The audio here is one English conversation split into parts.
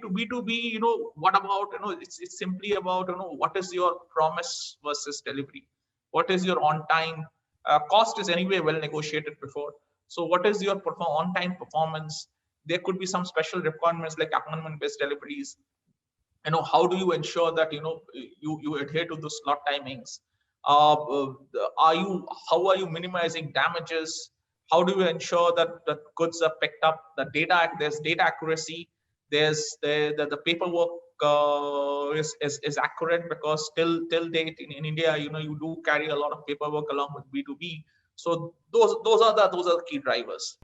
to B2B, what about, it's simply about, what is your promise versus delivery? What is your on time? Cost is anyway well negotiated before. So what is your on time performance? There could be some special requirements like appointment based deliveries. How do you ensure that you adhere to the slot timings? How are you minimizing damages? How do you ensure that the goods are picked up, there's data accuracy, there's the paperwork is accurate, because till date in India, you do carry a lot of paperwork along with B2B. So those are the key drivers.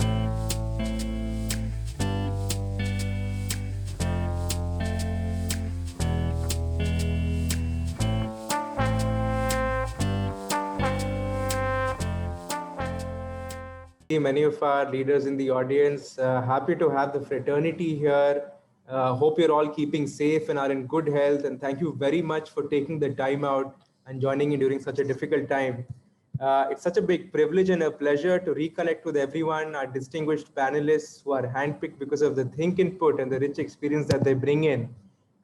Many of our leaders in the audience. Happy to have the fraternity here. Hope you're all keeping safe and are in good health. And thank you very much for taking the time out and joining in during such a difficult time. It's such a big privilege and a pleasure to reconnect with everyone, our distinguished panelists who are handpicked because of the think input and the rich experience that they bring in.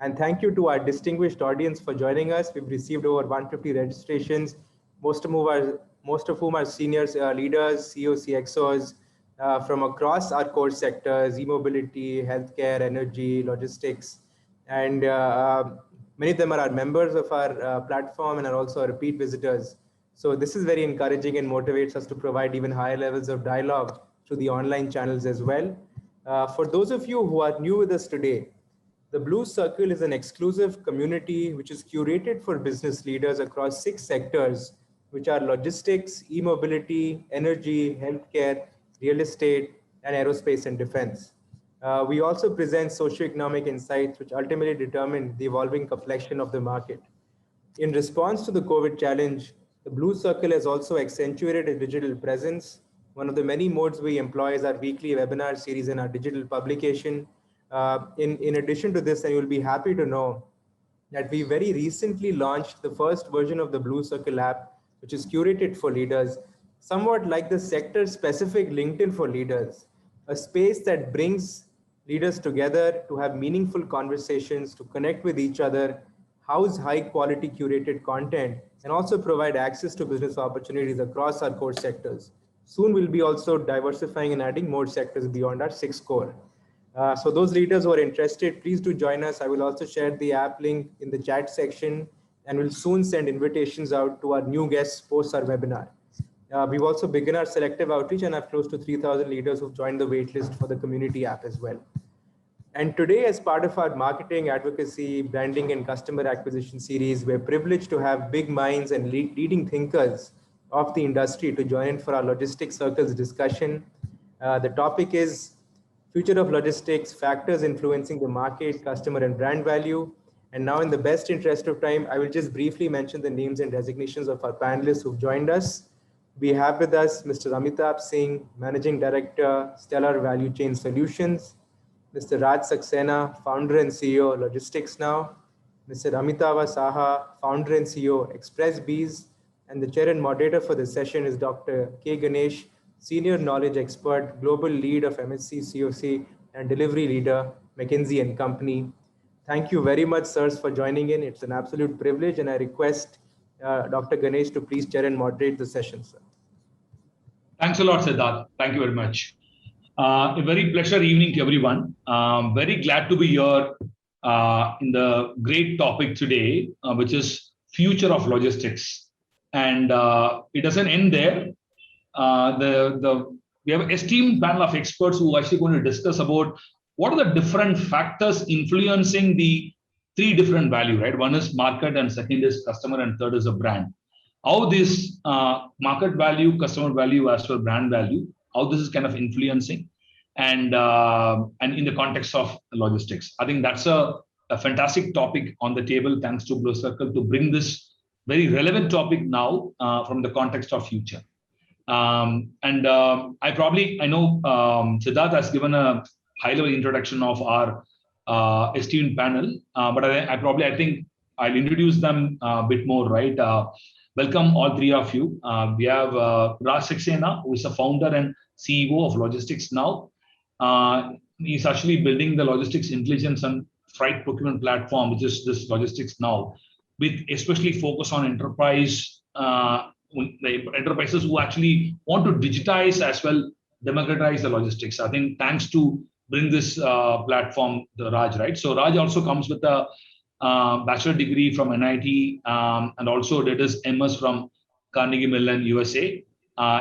And thank you to our distinguished audience for joining us. We've received over 150 registrations, most of whom are seniors, leaders, CEOs, CXOs from across our core sectors: e-mobility, healthcare, energy, logistics. And many of them are our members of our platform and are also repeat visitors. So this is very encouraging and motivates us to provide even higher levels of dialogue through the online channels as well. For those of you who are new with us today, the Blue Circle is an exclusive community which is curated for business leaders across 6 sectors, which are logistics, e-mobility, energy, healthcare, real estate, and aerospace and defense. We also present socioeconomic insights which ultimately determine the evolving complexion of the market. In response to the COVID challenge, the Blue Circle has also accentuated its digital presence. One of the many modes we employ is our weekly webinar series and our digital publication. In addition to this, and you'll be happy to know that we very recently launched the first version of the Blue Circle app, which is curated for leaders, somewhat like the sector-specific LinkedIn for leaders, a space that brings leaders together to have meaningful conversations, to connect with each other, house high-quality curated content, and also provide access to business opportunities across our core sectors. Soon we'll be also diversifying and adding more sectors beyond our 6 core. So those leaders who are interested, please do join us. I will also share the app link in the chat section, and we'll soon send invitations out to our new guests post our webinar. We've also begun our selective outreach and have close to 3,000 leaders who've joined the waitlist for the community app as well. And today, as part of our marketing, advocacy, branding, and customer acquisition series, we're privileged to have big minds and leading thinkers of the industry to join in for our Logistics Circles discussion. The topic is Future of Logistics, Factors Influencing the Market, Customer and Brand Value. And now, in the best interest of time, I will just briefly mention the names and designations of our panelists who've joined us. We have with us Mr. Amitabh Singh, Managing Director, Stellar Value Chain Solutions; Mr. Raj Saxena, Founder and CEO, Logistics Now; Mr. Amitava Saha, Founder and CEO, ExpressBees; and the chair and moderator for this session is Dr. K. Ganesh, Senior Knowledge Expert, Global Lead of MSC COC, and Delivery Leader, McKinsey & Company. Thank you very much, sirs, for joining in. It's an absolute privilege, and I request Dr. Ganesh to please chair and moderate the session, sir. Thanks a lot, Siddharth. Thank you very much. A very pleasure evening to everyone. Very glad to be here in the great topic today, which is future of logistics. And it doesn't end there. We have an esteemed panel of experts who are actually going to discuss about what are the different factors influencing the 3 different value, right? One is market, and second is customer, and third is a brand. How this market value, customer value, as well brand value, how this is kind of influencing, and in the context of logistics. I think that's a fantastic topic on the table, thanks to Blue Circle, to bring this very relevant topic now from the context of future. I know Siddharth has given a high-level introduction of our esteemed panel, but I think I'll introduce them a bit more, right? Welcome all 3 of you. We have Raj Saxena, who is the founder and CEO of Logistics Now. He's actually building the logistics intelligence and freight procurement platform, which is this Logistics Now, with especially focus on enterprise, the enterprises who actually want to digitize as well, democratize the logistics. I think thanks to bring this platform, the Raj, right? So Raj also comes with a bachelor degree from NIT and also did his MS from Carnegie Mellon, USA.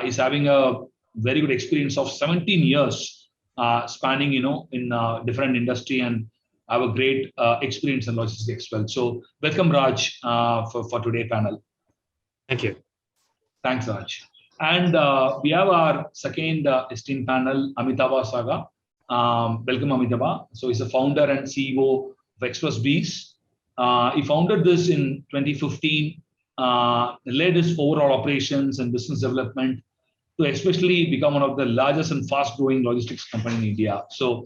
Is having a very good experience of 17 years spanning, in different industry, and have a great experience in logistics as well. So welcome, Raj, for today's panel. Thank you. Thanks, Raj. And we have our second esteemed panel, Amitabh Saga. Welcome, Amitabh. So he's the founder and CEO of XpressBees. He founded this in 2015, led his overall operations and business development to especially become one of the largest and fast-growing logistics company in India. So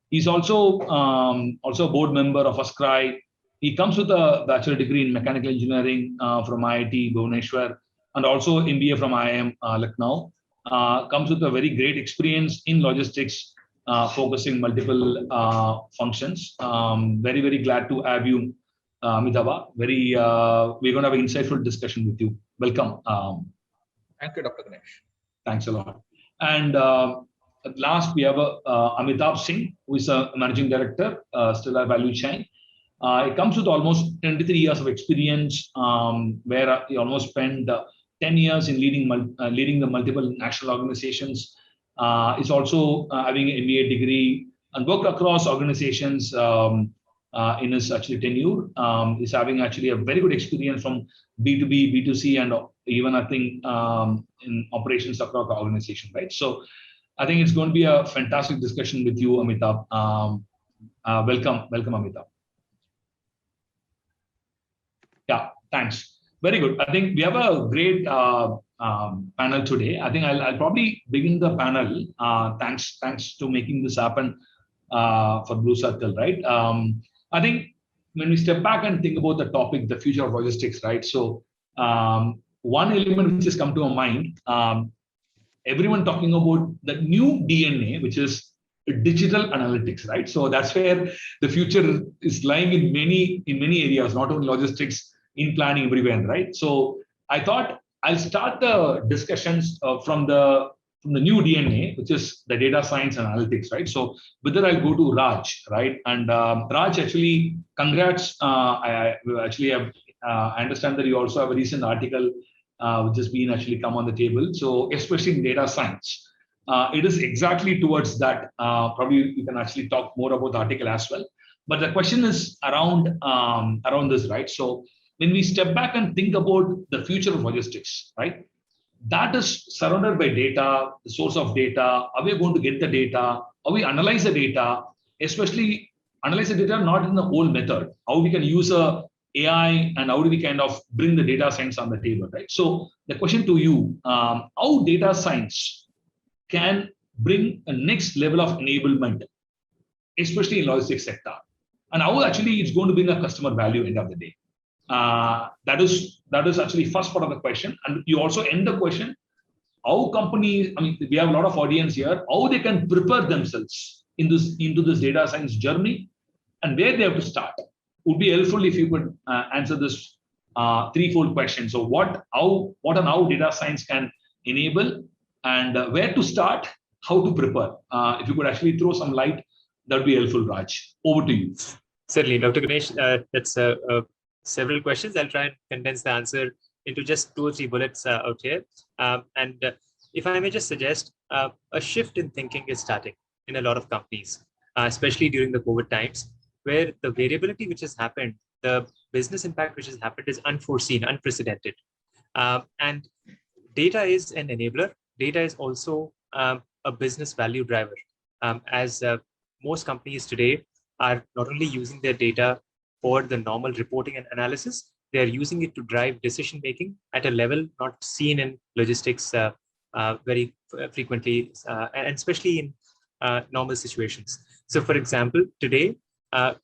he's also a board member of Ascry. He comes with a bachelor degree in mechanical engineering from IIT Bhubaneswar and also MBA from IIM Lucknow. Comes with a very great experience in logistics, focusing multiple functions. Very, very glad to have you, Amitabh. We're going to have an insightful discussion with you. Welcome. Thank you, Dr. Ganesh. Thanks a lot. And at last, we have Amitabh Singh, who is a managing director, Stellar Value Chain. He comes with almost 23 years of experience, where he almost spent 10 years in leading the multiple national organizations. He's also having an MBA degree and worked across organizations in his actually tenure. He's having actually a very good experience from B2B, B2C, and even I think in operations across the organization, right? So I think it's going to be a fantastic discussion with you, Amitabh. Welcome, Amitabh. Yeah, thanks. Very good. I think we have a great panel today. I think I'll probably begin the panel. Thanks to making this happen for Blue Circle, right? I think when we step back and think about the topic, the future of logistics, right? So one element which has come to our mind, everyone talking about the new DNA, which is digital analytics, right? So that's where the future is lying in many areas, not only logistics, in planning, everywhere, right? So I thought I'll start the discussions from the new DNA, which is the data science and analytics, right? So with that, I'll go to Raj, right? And Raj, actually, congrats. I understand that you also have a recent article which has been actually come on the table. So especially in data science, it is exactly towards that. Probably you can actually talk more about the article as well. But the question is around this, right? So when we step back and think about the future of logistics, right? That is surrounded by data, the source of data. Are we going to get the data? How we analyze the data, especially analyze the data not in the old method, how we can use a AI and how do we kind of bring the data science on the table, right? So the question to you, how data science can bring a next level of enablement, especially in logistics sector, and how actually it's going to bring a customer value end of the day. That is actually first part of the question. And you also end the question, how companies, I mean, we have a lot of audience here, how they can prepare themselves into this data science journey and where they have to start. Would be helpful if you could answer this threefold question. So what and how data science can enable, and where to start, how to prepare. If you could actually throw some light, that would be helpful, Raj. Over to you. Certainly, Dr. Ganesh, that's several questions. I'll try and condense the answer into just 2 or 3 bullets out here. And if I may just suggest, a shift in thinking is starting in a lot of companies, especially during the COVID times, where the variability which has happened, the business impact which has happened is unforeseen, unprecedented. And data is an enabler. Data is also a business value driver, as most companies today are not only using their data for the normal reporting and analysis, they are using it to drive decision-making at a level not seen in logistics very frequently, and especially in normal situations. So for example, today,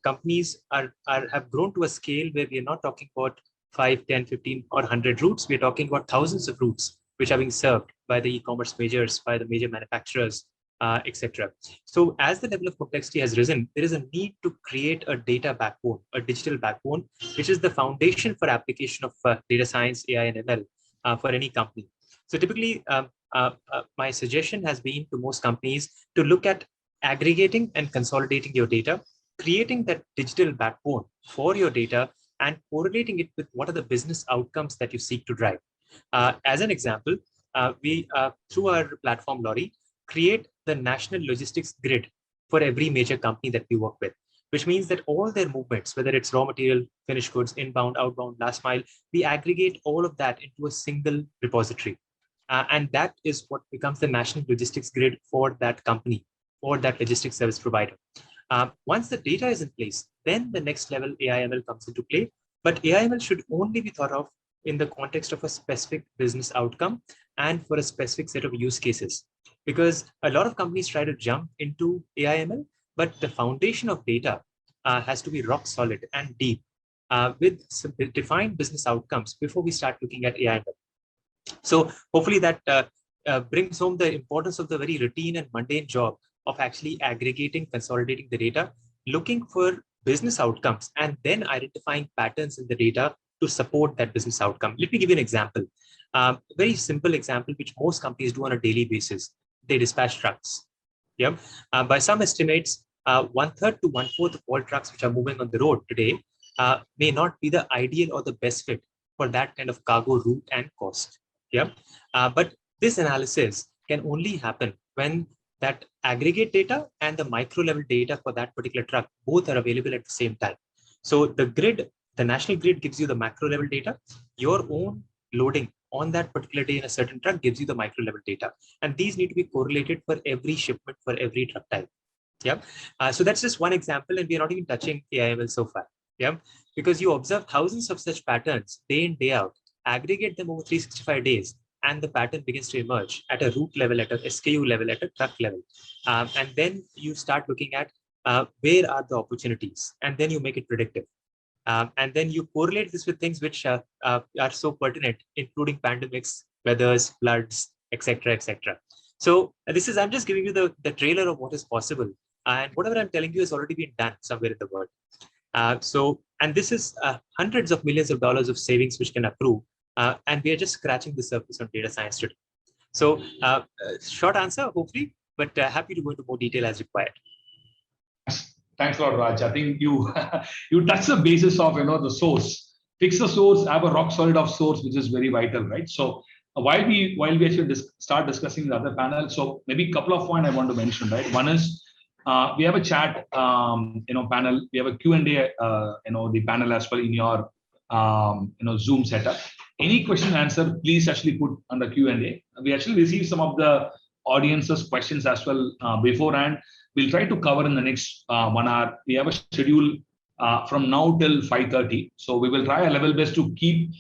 companies have grown to a scale where we are not talking about 5, 10, 15, or 100 routes. We're talking about thousands of routes which are being served by the e-commerce majors, by the major manufacturers, etc. So as the level of complexity has risen, there is a need to create a data backbone, a digital backbone, which is the foundation for application of data science, AI, and ML for any company. So typically, my suggestion has been to most companies to look at aggregating and consolidating your data, creating that digital backbone for your data, and correlating it with what are the business outcomes that you seek to drive. As an example, we, through our platform, Lorry, create the national logistics grid for every major company that we work with, which means that all their movements, whether it's raw material, finished goods, inbound, outbound, last mile, we aggregate all of that into a single repository. And that is what becomes the national logistics grid for that company or that logistics service provider. Once the data is in place, then the next level AI/ML comes into play. But AI/ML should only be thought of in the context of a specific business outcome and for a specific set of use cases. Because a lot of companies try to jump into AI/ML, but the foundation of data has to be rock solid and deep with some defined business outcomes before we start looking at AI/ML. So hopefully that brings home the importance of the very routine and mundane job of actually aggregating, consolidating the data, looking for business outcomes, and then identifying patterns in the data to support that business outcome. Let me give you an example. Very simple example, which most companies do on a daily basis. They dispatch trucks. Yeah. By some estimates, 1/3 to 1/4 of all trucks which are moving on the road today may not be the ideal or the best fit for that kind of cargo route and cost. Yeah. But this analysis can only happen when that aggregate data and the micro level data for that particular truck both are available at the same time. So the grid, the national grid, gives you the macro level data. Your own loading on that particular day in a certain truck gives you the micro level data, and these need to be correlated for every shipment for every truck type. Yeah. So that's just one example, and we are not even touching AI/ML so far. Yeah. Because you observe thousands of such patterns day in, day out, aggregate them over 365 days, and the pattern begins to emerge at a route level, at a SKU level, at a truck level. And then you start looking at where are the opportunities, and then you make it predictive. And then you correlate this with things which are so pertinent, including pandemics, weathers, floods, etc., etc. So this is, I'm just giving you the trailer of what is possible. And whatever I'm telling you has already been done somewhere in the world. And this is hundreds of millions of dollars of savings which can accrue. And we are just scratching the surface on data science today. So short answer, hopefully, but happy to go into more detail as required. Thanks a lot, Raj. I think you you touch the basis of the source. Fix the source, have a rock solid of source, which is very vital, right? So while we actually start discussing the other panel, so maybe a couple of points I want to mention, right? One is we have a chat panel. We have a Q&A the panel as well in your Zoom setup. Any question answer, please actually put on the Q&A. We actually received some of the audience's questions as well beforehand. We'll try to cover in the next 1 hour. We have a schedule from now till 5:30. So we will try our level best to keep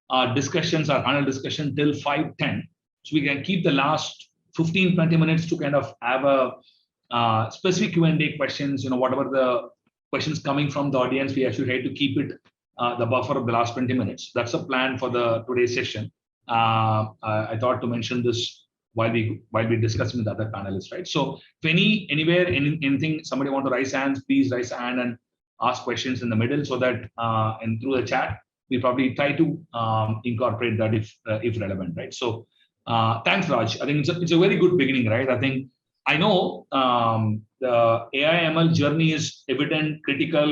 our discussions, our panel discussion till 5:10. So we can keep the last 15-20 minutes to kind of have a specific Q&A questions, whatever the questions coming from the audience, we actually try to keep it the buffer of the last 20 minutes. That's a plan for the today's session. I thought to mention this while we discussing with other panelists, right? So if anything, somebody want to raise hands, please raise a hand and ask questions in the middle, so that and through the chat, we probably try to incorporate that if relevant, right? So thanks, Raj. I think it's a very good beginning, right? I know the AI/ML journey is evident, critical,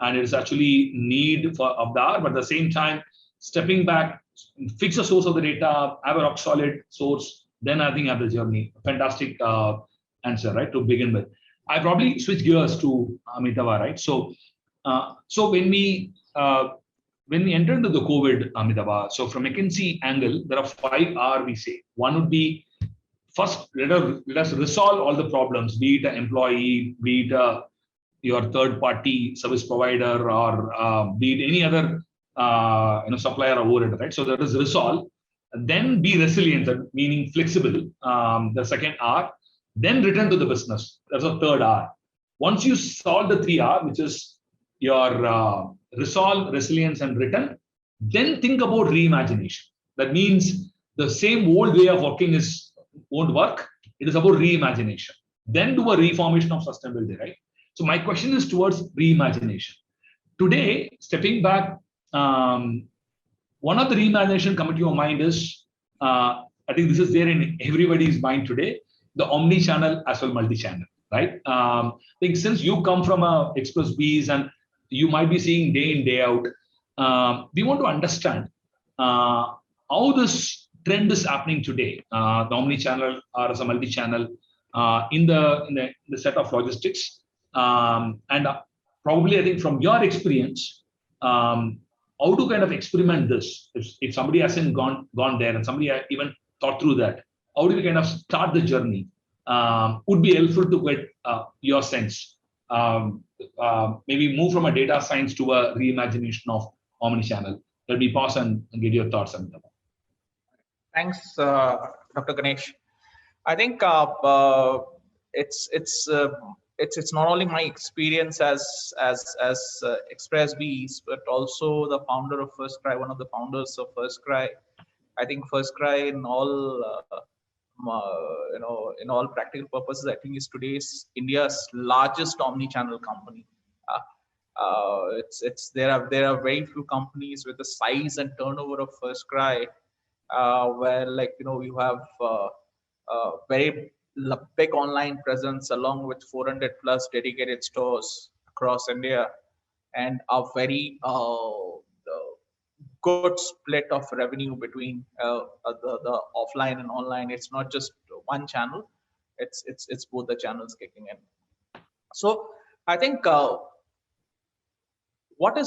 and it's actually need of the hour, but at the same time, stepping back, fix the source of the data, have a rock solid source, then I think have the journey. Fantastic answer, right, to begin with. I probably switch gears to Amitabh, right? So when we enter into the COVID, Amitabh, so from McKinsey angle, there are 5 R we say. One would be, first, let us resolve all the problems, be it an employee, be it your third-party service provider, or be it any other supplier or overhead, right? So that is resolve. Then be resilient, meaning flexible. The second R. Then return to the business. That's a third R. Once you solve the 3 R, which is your resolve, resilience, and return, then think about reimagination. That means the same old way of working won't work. It is about reimagination. then do a reformation of sustainability, right? So my question is towards reimagination. Today, stepping back, one of the reimagination coming to your mind is, I think this is there in everybody's mind today, the omni-channel as well multi-channel, right? I think since you come from a Express Bees and you might be seeing day in, day out, we want to understand how this trend is happening today, the omni-channel or as a multi-channel in the set of logistics. And probably, I think from your experience, how to kind of experiment this? If somebody hasn't gone there and somebody even thought through that, how do we kind of start the journey? Would be helpful to get your sense. Maybe move from a data science to a reimagination of omnichannel. Let me pause and get your thoughts on that. Thanks, Dr. Ganesh. I think it's not only my experience as Express Bees, but also the founder of FirstCry, one of the founders of FirstCry. I think FirstCry, in all in all practical purposes, I think is today's India's largest omni-channel company. There are very few companies with the size and turnover of FirstCry, where you have very big online presence along with 400 plus dedicated stores across India, and a very good split of revenue between the offline and online. It's not just one channel; it's both the channels kicking in. So I think why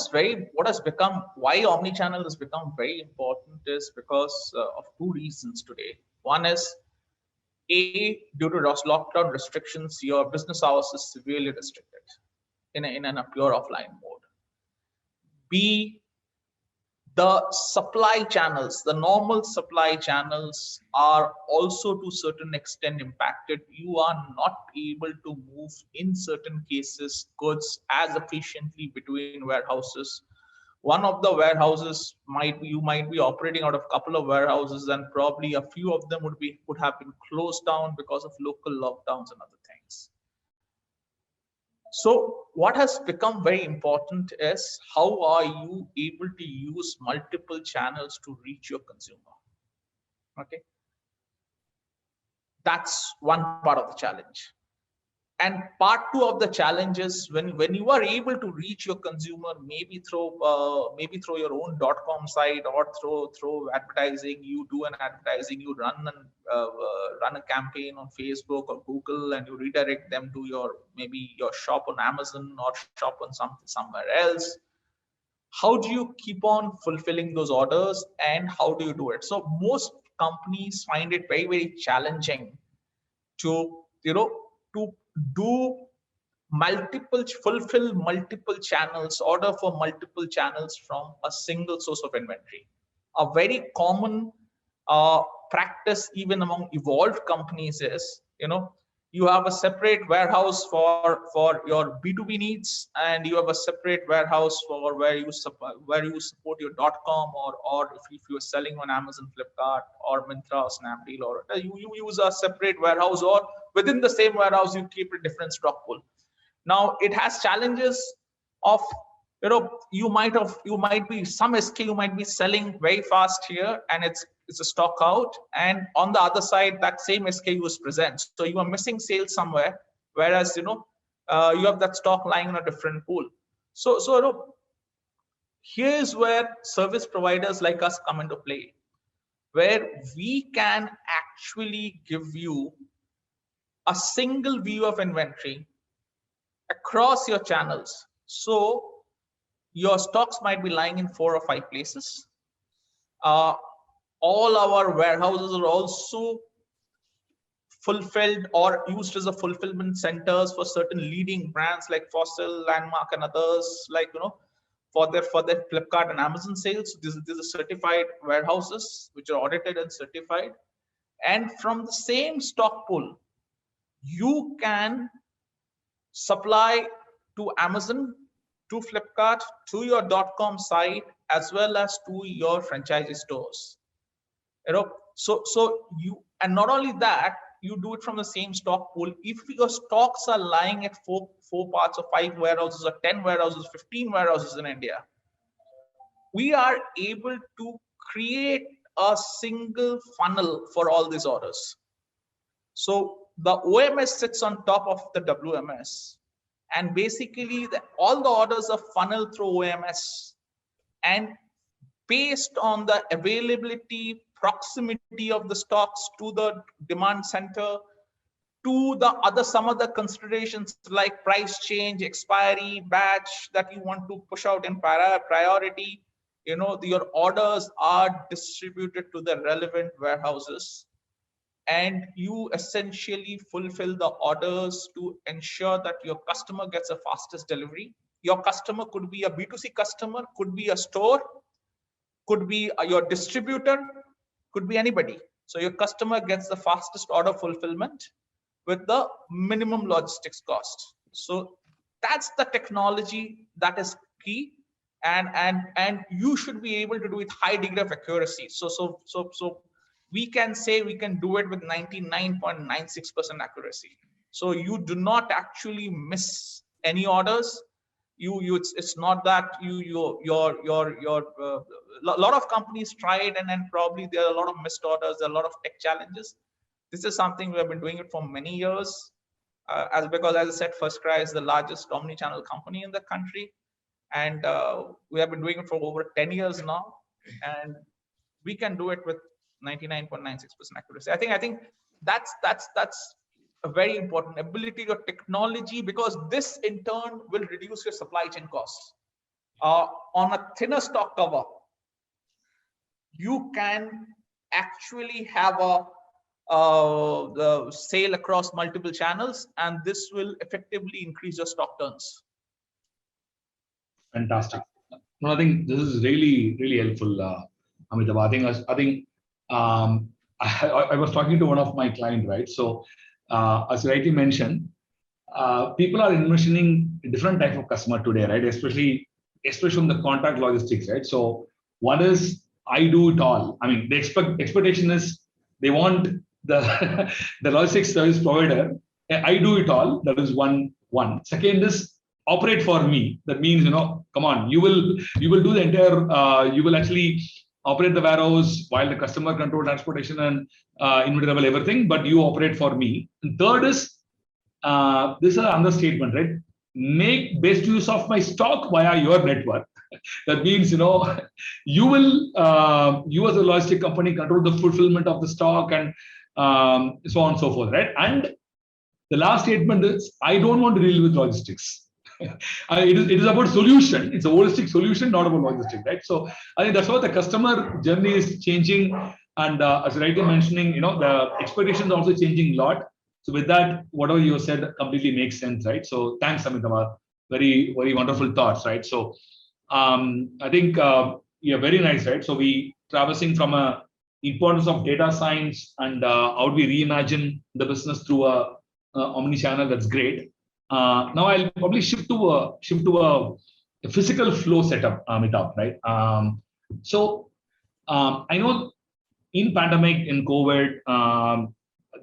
omnichannel has become very important is because of two reasons today. One is, A, due to lockdown restrictions, your business hours is severely restricted in a pure offline mode. B, the supply channels, the normal supply channels are also to a certain extent impacted. You are not able to move, in certain cases, goods as efficiently between warehouses. One of the warehouses you might be operating out of a couple of warehouses, and probably a few of them would have been closed down because of local lockdowns and other things. So what has become very important is, how are you able to use multiple channels to reach your consumer? Okay, that's one part of the challenge. And part two of the challenge is, when you are able to reach your consumer, maybe through your own .com site, or through advertising. You do an advertising, you run a campaign on Facebook or Google, and you redirect them to maybe your shop on Amazon or shop on somewhere else. How do you keep on fulfilling those orders, and how do you do it? So most companies find it very, very challenging to fulfill multiple channels, order for multiple channels from a single source of inventory. A very common practice, even among evolved companies, is you have a separate warehouse for your B2B needs, and you have a separate warehouse for where you support your .com, or if you're selling on Amazon, Flipkart, or Myntra, or Snapdeal, or you use a separate warehouse, or within the same warehouse you keep a different stock pool. Now it has challenges of, you might be some SKU might be selling very fast here, and it's a stock out, and on the other side that same SKU is present. So you are missing sales somewhere, whereas you have that stock lying in a different pool. So here's where service providers like us come into play, where we can actually give you a single view of inventory across your channels. So your stocks might be lying in 4 or 5 places. All our warehouses are also fulfilled or used as a fulfillment centers for certain leading brands like Fossil, Landmark, and others, for their Flipkart and Amazon sales. These are certified warehouses which are audited and certified. And from the same stock pool, you can supply to Amazon, to Flipkart, to your .com site, as well as to your franchisee stores. So you, and not only that, you do it from the same stock pool. If your stocks are lying at four parts or 5 warehouses or 10 warehouses, 15 warehouses in India, we are able to create a single funnel for all these orders. So the OMS sits on top of the WMS, and basically all the orders are funneled through OMS, and based on the availability, proximity of the stocks to the demand center, to the some other considerations like price change, expiry, batch that you want to push out in priority, your orders are distributed to the relevant warehouses, and you essentially fulfill the orders to ensure that your customer gets the fastest delivery. Your customer could be a B2C customer, could be a store, could be your distributor, could be anybody. So your customer gets the fastest order fulfillment with the minimum logistics cost. So that's the technology that is key, and you should be able to do it high degree of accuracy. So we can say we can do it with 99.96% accuracy. So you do not actually miss any orders. It's not that a lot of companies tried, and then probably there are a lot of missed orders, there are a lot of tech challenges. This is something we have been doing it for many years, because as I said, FirstCry is the largest omni-channel company in the country, and we have been doing it for over 10 years now, and we can do it with 99.96% accuracy. I think that's a very important ability of technology, because this in turn will reduce your supply chain costs. On a thinner stock cover, you can actually have the sale across multiple channels, and this will effectively increase your stock turns. Fantastic. No, I think this is really helpful, Amitabh. I think I was talking to one of my clients, right? So as you rightly mentioned, people are envisioning a different type of customer today, right? Especially from the contract logistics, right? So one is I do it all. I mean, the expectation is they want the logistics service provider. I do it all. That is one. Second is operate for me. That means, come on, you will do the entire. You will actually operate the warehouse while the customer control transportation and inventory level everything, but you operate for me. And third is this is an understatement, right? Make best use of my stock via your network. That means, you will, you as a logistic company control the fulfillment of the stock and so on and so forth, right? And the last statement is, I don't want to deal with logistics. It is about solution. It's a holistic solution, not about logistics, right? So I think that's what the customer journey is changing. And as rightly mentioning, the expectations are also changing a lot. So with that, whatever you said completely makes sense, right? So thanks, Amitabh. Very wonderful thoughts, right? So I think yeah, very nice, right? So we traversing from a importance of data science and how do we reimagine the business through a omni-channel. That's great. Now I'll probably shift to a physical flow setup, Amitabh, right? So I know in pandemic, in COVID,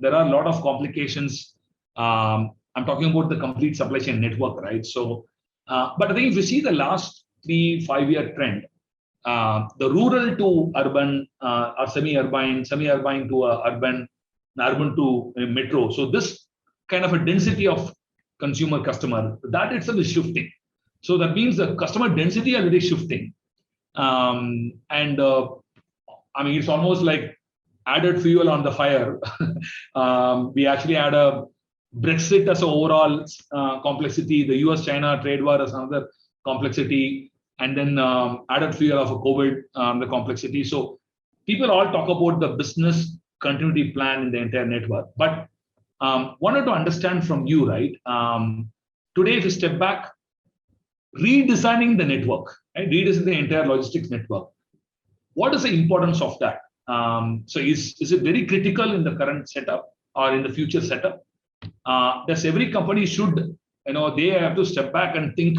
there are a lot of complications. I'm talking about the complete supply chain network, right? So, but I think if you see the last 3-5 year trend, the rural to urban or semi-urban to urban, urban to metro. So this kind of a density of customer, that itself is shifting. So that means the customer density already shifting. And I mean, it's almost like added fuel on the fire. We actually had a Brexit as an overall complexity, the US-China trade war as another complexity, and then added fuel of a COVID, the complexity. So people all talk about the business continuity plan in the entire network. But wanted to understand from you, right? Today, if you step back, redesigning the network, right? Redesigning the entire logistics network. What is the importance of that? So is it very critical in the current setup or in the future setup? Does every company should, they have to step back and think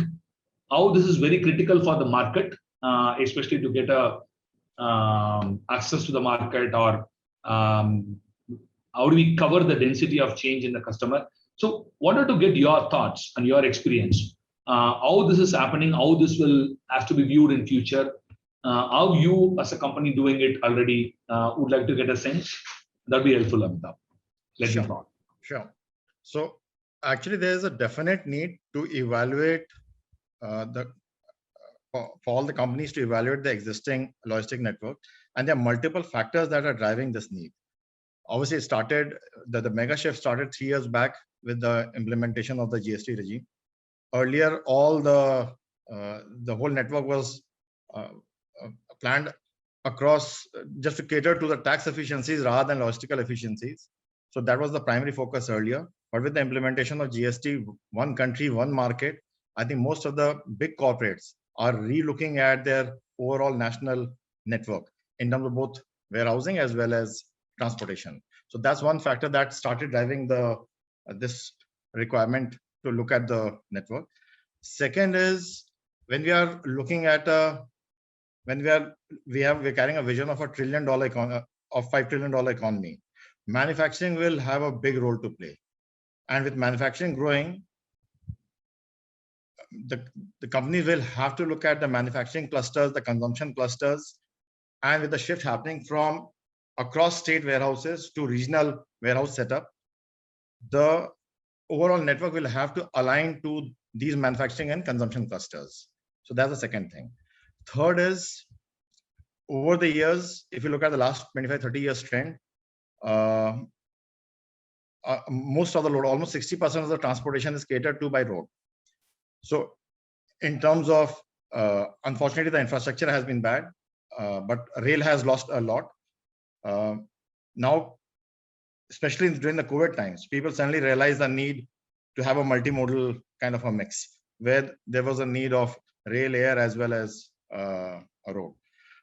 how this is very critical for the market, especially to get a access to the market, or How do we cover the density of change in the customer? So wanted to get your thoughts and your experience, how this is happening, how this will have to be viewed in future, how you as a company doing it already would like to get a sense. That'd be helpful, Amitabh. Let me know. Sure. So actually, there is a definite need to evaluate for all the companies to evaluate the existing logistic network, and there are multiple factors that are driving this need. Obviously, it started the mega shift started 3 years back with the implementation of the GST regime. Earlier, all the whole network was planned across just to cater to the tax efficiencies rather than logistical efficiencies. So that was the primary focus earlier. But with the implementation of GST, one country, one market, I think most of the big corporates are re-looking at their overall national network in terms of both warehousing as well as transportation. So that's one factor that started driving this requirement to look at the network. Second is when we are looking at we're carrying a vision of $1 trillion economy, of $5 trillion economy. Manufacturing will have a big role to play, and with manufacturing growing, the companies will have to look at the manufacturing clusters, the consumption clusters, and with the shift happening from across state warehouses to regional warehouse setup, the overall network will have to align to these manufacturing and consumption clusters. So that's the second thing. Third is, over the years, if you look at the last 25, 30 years trend, most of the load, almost 60% of the transportation is catered to by road. So in terms of, unfortunately, the infrastructure has been bad, but rail has lost a lot. Now, especially during the COVID times, people suddenly realized the need to have a multimodal kind of a mix, where there was a need of rail, air, as well as a road.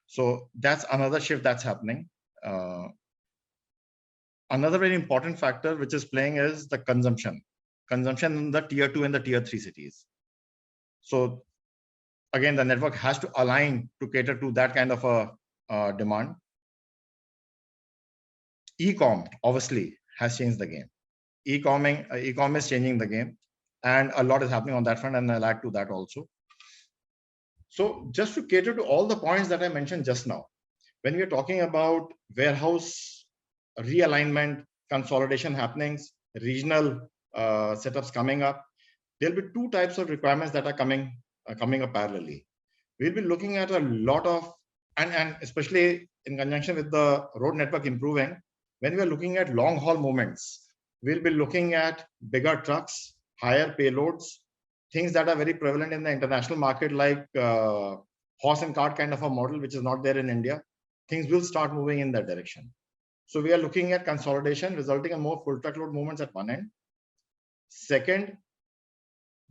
So that's another shift that's happening. Another very important factor which is playing is the consumption in the tier 2 and the tier 3 cities. So again, the network has to align to cater to that kind of a demand. E-com obviously has changed the game. E-com is changing the game, and a lot is happening on that front, and I'll add to that also. So just to cater to all the points that I mentioned just now, when we are talking about warehouse realignment, consolidation happenings, regional setups coming up, there'll be two types of requirements that are coming up parallelly. We'll be looking at a lot of, and especially in conjunction with the road network improving, when we are looking at long haul movements, we'll be looking at bigger trucks, higher payloads, things that are very prevalent in the international market, like horse and cart kind of a model, which is not there in India. Things will start moving in that direction. So we are looking at consolidation resulting in more full truckload movements at one end. Second,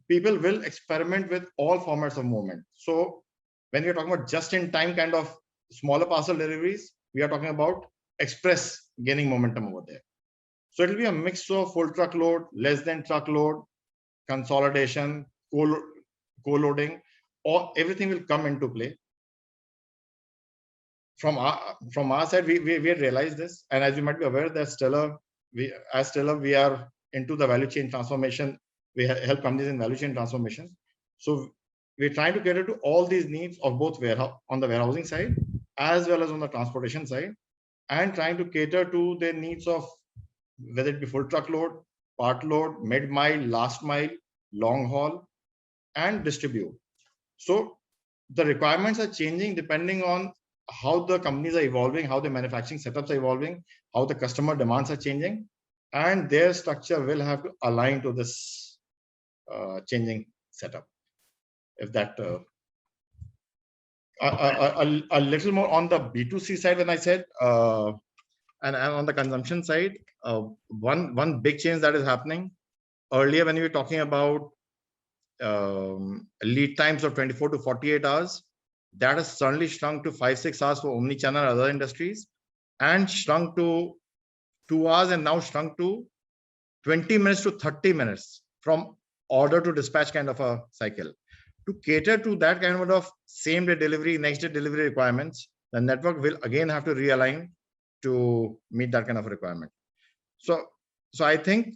people will experiment with all formats of movement. So when we're talking about just-in-time kind of smaller parcel deliveries, we are talking about express gaining momentum over there. So it'll be a mix of full truckload, less than truckload, consolidation, co-loading, or everything will come into play. From our side, we realized this, and as you might be aware, that Stellar, we are into the value chain transformation. We help companies in value chain transformation. So we're trying to cater to all these needs of both on the warehousing side as well as on the transportation side, and trying to cater to their needs of whether it be full truckload, part load, mid-mile, last mile, long haul, and distribute. So the requirements are changing depending on how the companies are evolving, how the manufacturing setups are evolving, how the customer demands are changing, and their structure will have to align to this changing setup. If that a little more on the B2C side, when I said, and on the consumption side, one big change that is happening. Earlier, when we were talking about lead times of 24 to 48 hours, that has suddenly shrunk to 5-6 hours for omnichannel and other industries, and shrunk to 2 hours, and now shrunk to 20 minutes to 30 minutes from order to dispatch kind of a cycle. To cater to that kind of same day delivery, next day delivery requirements, the network will again have to realign to meet that kind of requirement. So I think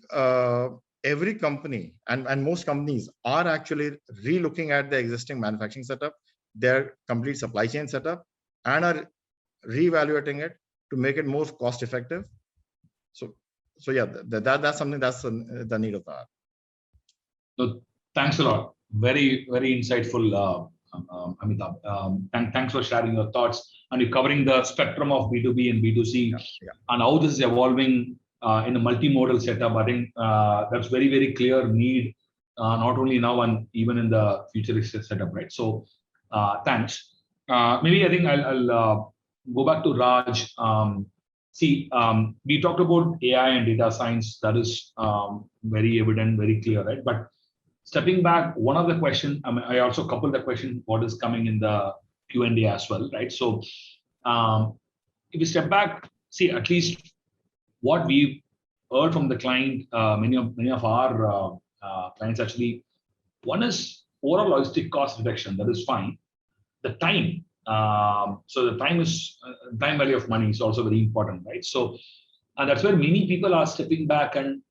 every company and most companies are actually re-looking at their existing manufacturing setup, their complete supply chain setup, and are re-evaluating it to make it more cost effective. So yeah, that's something that's the need of the hour. So thanks a lot. Very, very insightful, Amitabh. Thanks for sharing your thoughts, and you're covering the spectrum of B2B and B2C, and how this is evolving in a multimodal setup. I think that's very, very clear need, not only now and even in the futuristic setup, right? So thanks. Maybe I think I'll go back to Raj. We talked about AI and data science. That is very evident, very clear, right? But stepping back, one of the questions, I also coupled the question, what is coming in the Q&A as well, right? So if we step back, see, at least what we've heard from the client, many of our clients actually, one is overall logistic cost reduction, that is fine. The time, so the time value of money is also very important, right? So that's where many people are stepping back and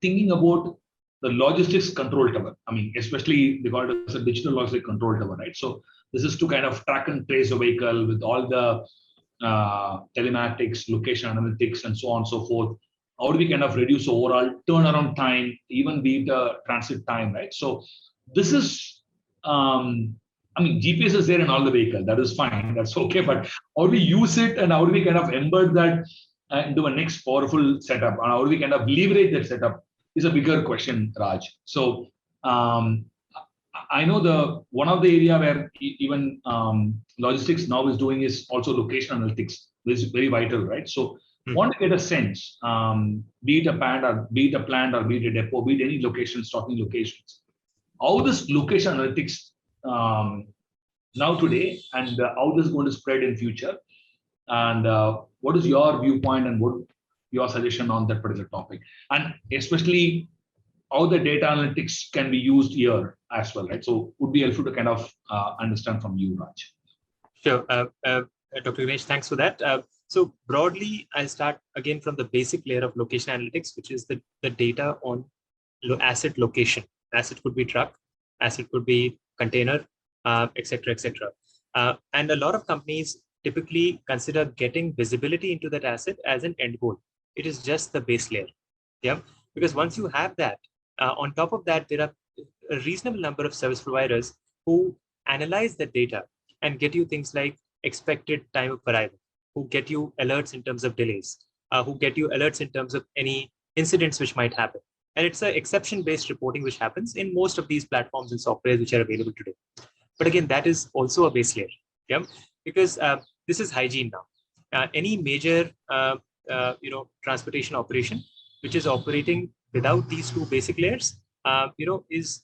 thinking about the logistics control tower. I mean, especially they call it as a digital logistic control tower, right? So this is to kind of track and trace a vehicle with all the telematics, location analytics, and so on and so forth. How do we kind of reduce overall turnaround time, even be the transit time, right? So this is, I mean, GPS is there in all the vehicles. That is fine. That's okay. But how do we use it, and how do we kind of embed that into a next powerful setup, and how do we kind of leverage that setup is a bigger question, Raj. So I know one of the area where even logistics now is doing is also location analytics, which is very vital, right? So want to get a sense, be it a plant or be it a depot, be it any location, stocking locations, how this location analytics now today, and how this is going to spread in future, and what is your viewpoint and what your suggestion on that particular topic, and especially how the data analytics can be used here as well, right? So would be helpful to kind of understand from you, Raj. Sure, Dr. Ganesh, thanks for that. So broadly, I'll start again from the basic layer of location analytics, which is the data on asset location. Asset could be truck, asset could be container, etc., etc. And a lot of companies typically consider getting visibility into that asset as an end goal. It is just the base layer, yeah. Because once you have that, on top of that, there are a reasonable number of service providers who analyze the data and get you things like expected time of arrival, who get you alerts in terms of delays, who get you alerts in terms of any incidents which might happen. And it's an exception-based reporting which happens in most of these platforms and softwares which are available today. But again, that is also a base layer, yeah, because this is hygiene now. Any major transportation operation which is operating without these two basic layers, is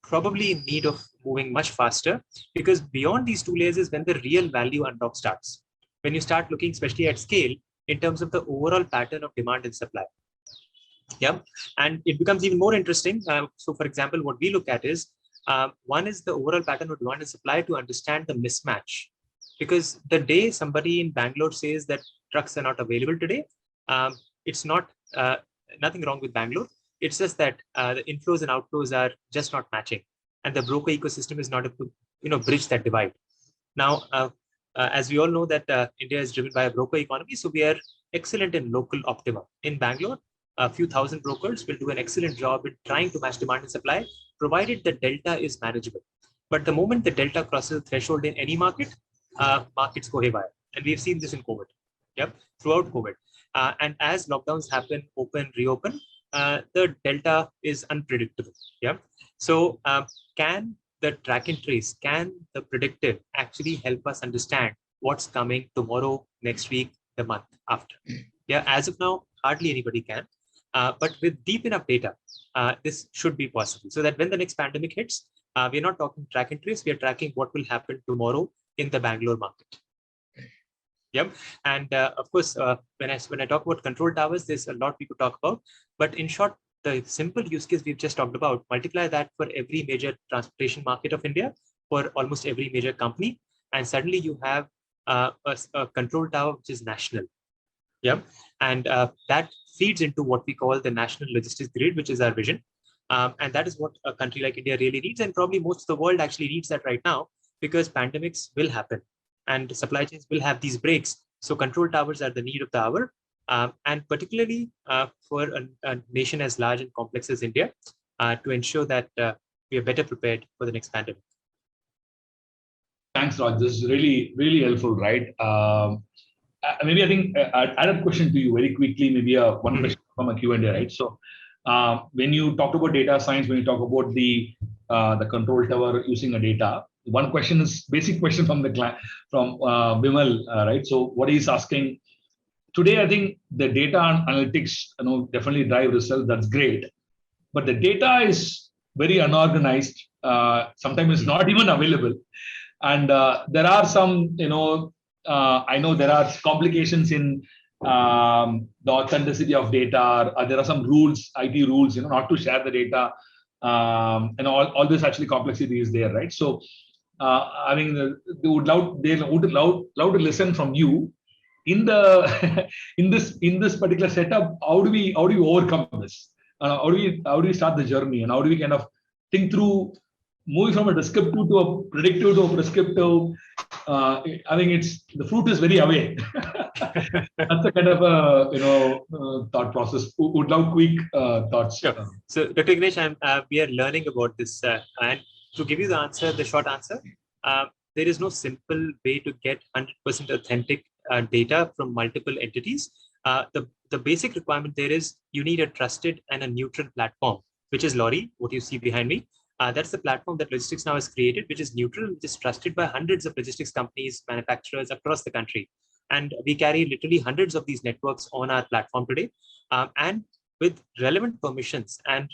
probably in need of moving much faster, because beyond these two layers is when the real value unlock starts. When you start looking, especially at scale, in terms of the overall pattern of demand and supply. Yeah, and it becomes even more interesting. So, for example, what we look at is one is the overall pattern of demand and supply to understand the mismatch. Because the day somebody in Bangalore says that trucks are not available today, it's not nothing wrong with Bangalore. It's just that the inflows and outflows are just not matching, and the broker ecosystem is not able to bridge that divide. Now, as we all know that India is driven by a broker economy, so we are excellent in local optima. In Bangalore, a few thousand brokers will do an excellent job in trying to match demand and supply, provided the delta is manageable. But the moment the delta crosses the threshold in any market, markets go haywire. And we've seen this in COVID, throughout COVID. And as lockdowns happen, open, reopen, the delta is unpredictable. So can the track and trace, can the predictive actually help us understand what's coming tomorrow, next week, the month after? As of now, hardly anybody can. But with deep enough data, this should be possible. So that when the next pandemic hits, we're not talking track and trace, we are tracking what will happen tomorrow in the Bangalore market. And of course, when I talk about control towers, there's a lot we could talk about. But in short, the simple use case we've just talked about, multiply that for every major transportation market of India, for almost every major company, and suddenly you have a control tower which is national. Yeah, and that feeds into what we call the national logistics grid, which is our vision. And that is what a country like India really needs, and probably most of the world actually needs that right now, because pandemics will happen and supply chains will have these breaks. So control towers are the need of the hour, and particularly for a nation as large and complex as India, to ensure that we are better prepared for the next pandemic. Thanks, Raj. This is really, really helpful, right? Maybe I think I'd add a question to you very quickly, maybe one question from a Q&A, right? So when you talk about data science, when you talk about the control tower using a data, one question is basic question from the client, from Bimal, right? So what he's asking today, I think the data and analytics, definitely drive results. That's great, but the data is very unorganized. Sometimes it's not even available, and there are some, I know there are complications in the authenticity of data. There are some rules, IT rules, not to share the data, and all this actually complexity is there, right? So, I mean, they would love to listen from you in the in this particular setup. How do we overcome this? How do we start the journey, and how do we kind of think through moving from a descriptive to a predictive to a prescriptive? I think the fruit is very away. That's a kind of a thought process. Would love quick thoughts. Sure. So, Dr. Ignesh, we are learning about this, and to give you the answer, the short answer, there is no simple way to get 100% authentic data from multiple entities. The basic requirement there is you need a trusted and a neutral platform, which is Lorry, what you see behind me. That's the platform that Logistics Now has created, which is neutral, which is trusted by hundreds of logistics companies, manufacturers across the country. And we carry literally hundreds of these networks on our platform today, and with relevant permissions. And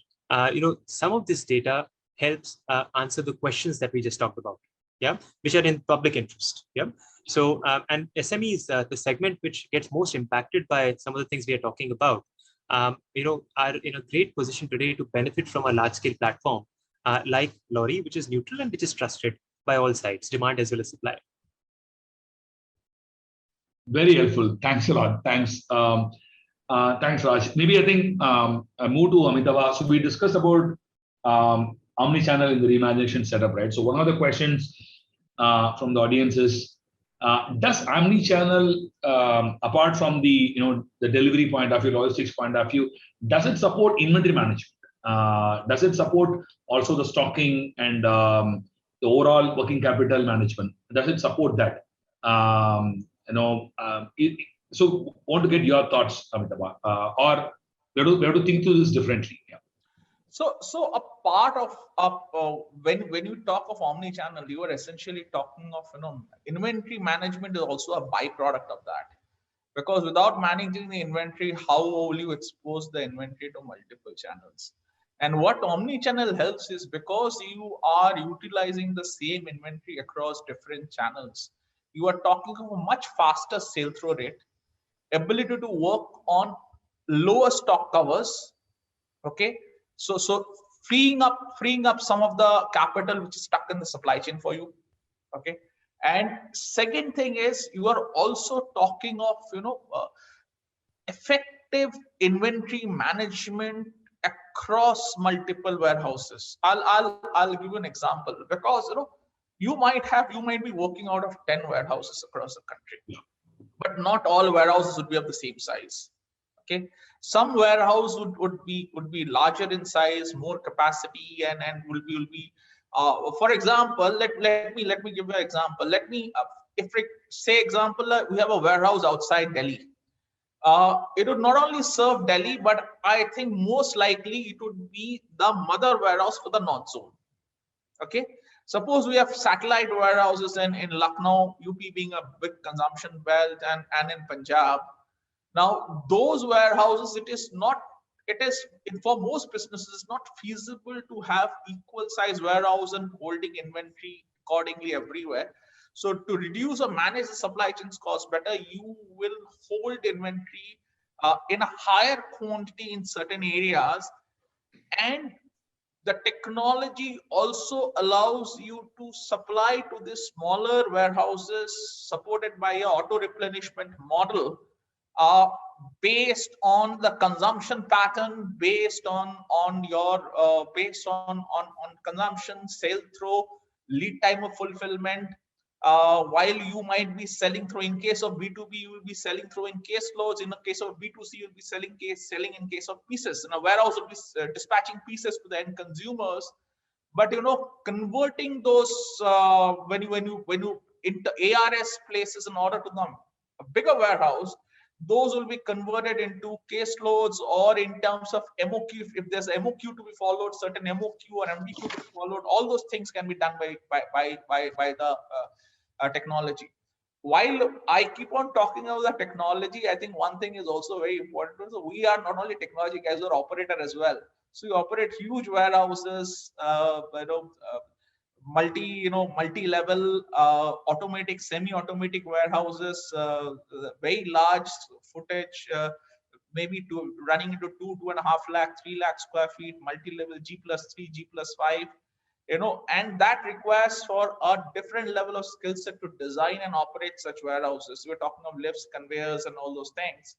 some of this data helps answer the questions that we just talked about, which are in public interest. So, and SME is the segment which gets most impacted by some of the things we are talking about. Are in a great position today to benefit from a large-scale platform like Lorry, which is neutral and which is trusted by all sides, demand as well as supply. Very helpful. Thanks a lot. Thanks. Thanks, Raj. Maybe I think I move to Amitabh. So we discussed about omnichannel in the reimagination setup, right? So one of the questions from the audience is, does omnichannel, apart from the the delivery point of view, logistics point of view, does it support inventory management? Does it support also the stocking and the overall working capital management? Does it support that? So want to get your thoughts, Amitabh, or we have to think through this differently. Yeah. So a part of when you talk of omni-channel, you are essentially talking of inventory management is also a byproduct of that, because without managing the inventory, how will you expose the inventory to multiple channels? And what omni-channel helps is, because you are utilizing the same inventory across different channels, you are talking of a much faster sale-through rate, ability to work on lower stock covers. Okay, so freeing up some of the capital which is stuck in the supply chain for you. Okay, and second thing is, you are also talking of effective inventory management across multiple warehouses. I'll give you an example, because you might be working out of 10 warehouses across the country, but not all warehouses would be of the same size. Okay, some warehouse would be larger in size, more capacity, and will be for example, let me give you an example. If we say example, we have a warehouse outside Delhi. It would not only serve Delhi, but I think most likely it would be the mother warehouse for the North Zone. Okay, suppose we have satellite warehouses in Lucknow, UP being a big consumption belt, and in Punjab. Now, those warehouses, it is for most businesses not feasible to have equal size warehouse and holding inventory accordingly everywhere. So to reduce or manage the supply chains cost better, you will hold inventory in a higher quantity in certain areas. And the technology also allows you to supply to these smaller warehouses supported by an auto replenishment model based on the consumption pattern, based on your based on consumption, sale through, lead time of fulfillment. While you might be selling through, in case of B2B, you will be selling through in case loads. In the case of B2C, you'll be selling in case of pieces. In a warehouse, will be dispatching pieces to the end consumers. But converting those when you into ARS places an order to them, a bigger warehouse, those will be converted into case loads, or in terms of MOQ, if there's MOQ to be followed, certain MOQ or MDQ to be followed, all those things can be done by the technology. While I keep on talking about the technology, I think one thing is also very important. So we are not only technology guys, we're operator as well. So we operate huge warehouses, multi-level, automatic, semi-automatic warehouses, very large footage, maybe running into 2.5 lakh, 3 lakh square feet, multi-level G+3, G+5, and that requires for a different level of skill set to design and operate such warehouses. We're talking of lifts, conveyors, and all those things.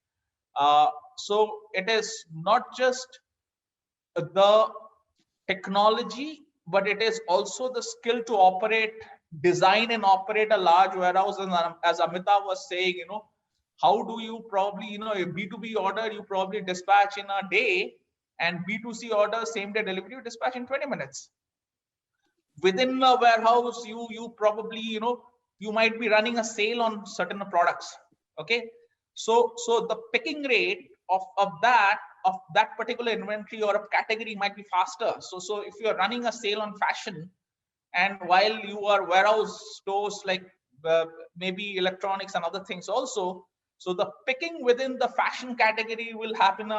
So it is not just the technology, but it is also the skill to operate, design and operate a large warehouse. And as Amitabh was saying, how do you probably, a B2B order, you probably dispatch in a day, and B2C order, same day delivery, you dispatch in 20 minutes. Within a warehouse, you probably, you might be running a sale on certain products. Okay. So the picking rate of that particular inventory or a category might be faster. So if you're running a sale on fashion, and while you are warehouse stores like maybe electronics and other things also, so the picking within the fashion category will happen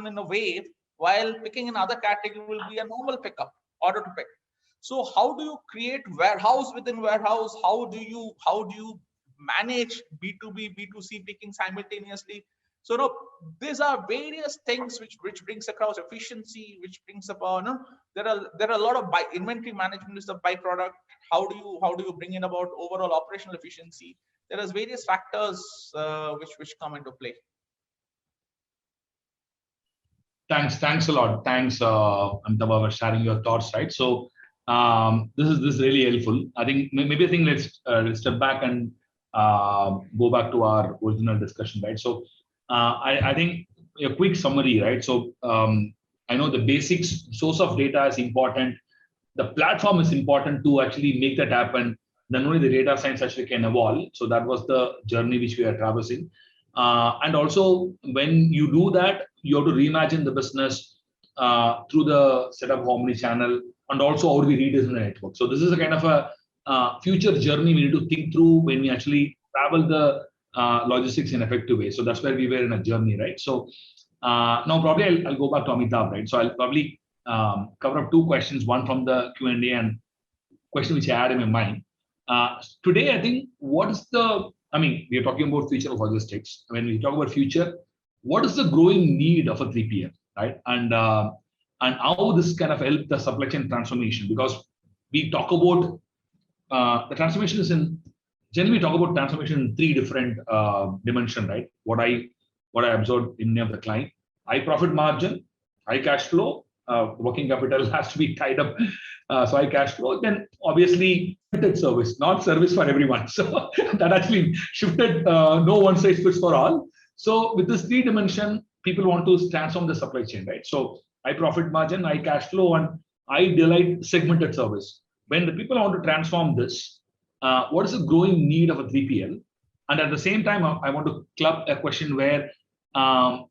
in a wave, while picking in other category will be a normal pickup, order to pick. So how do you create warehouse within warehouse? How do you manage B2B, B2C picking simultaneously? So these are various things which brings across efficiency, which brings about there are a lot of inventory management is the byproduct. How do you bring in about overall operational efficiency? There is various factors which come into play. Thanks a lot. Thanks, Amitabh, for sharing your thoughts. Right. So this is really helpful. I think let's step back and go back to our original discussion. Right. So I think a quick summary. Right. So I know the basics, source of data is important. The platform is important to actually make that happen. Then only the data science actually can evolve. So that was the journey which we are traversing. And also, when you do that, you have to reimagine the business through the setup of omni-channel, and also how do we redesign the network. So this is a kind of a future journey we need to think through when we actually travel the logistics in an effective way. So that's where we were in a journey, right? So now probably I'll go back to Amitabh, right? So I'll probably cover up two questions, one from the Q&A and question which I had in my mind. Today, I think we are talking about future of logistics. When we talk about future, what is the growing need of a 3PL, right? And how this kind of help the supply chain transformation, because we talk about the transformation is generally we talk about transformation in three different dimensions, right? What I observed in of the client: high profit margin, high cash flow, working capital has to be tied up, so high cash flow. Then obviously service, not service for everyone. So that actually shifted. No one size fits for all. So with this three dimension, people want to transform the supply chain, right? So high profit margin, high cash flow, and high delight segmented service. When the people want to transform this, what is the growing need of a 3PL? And at the same time, I want to club a question where, the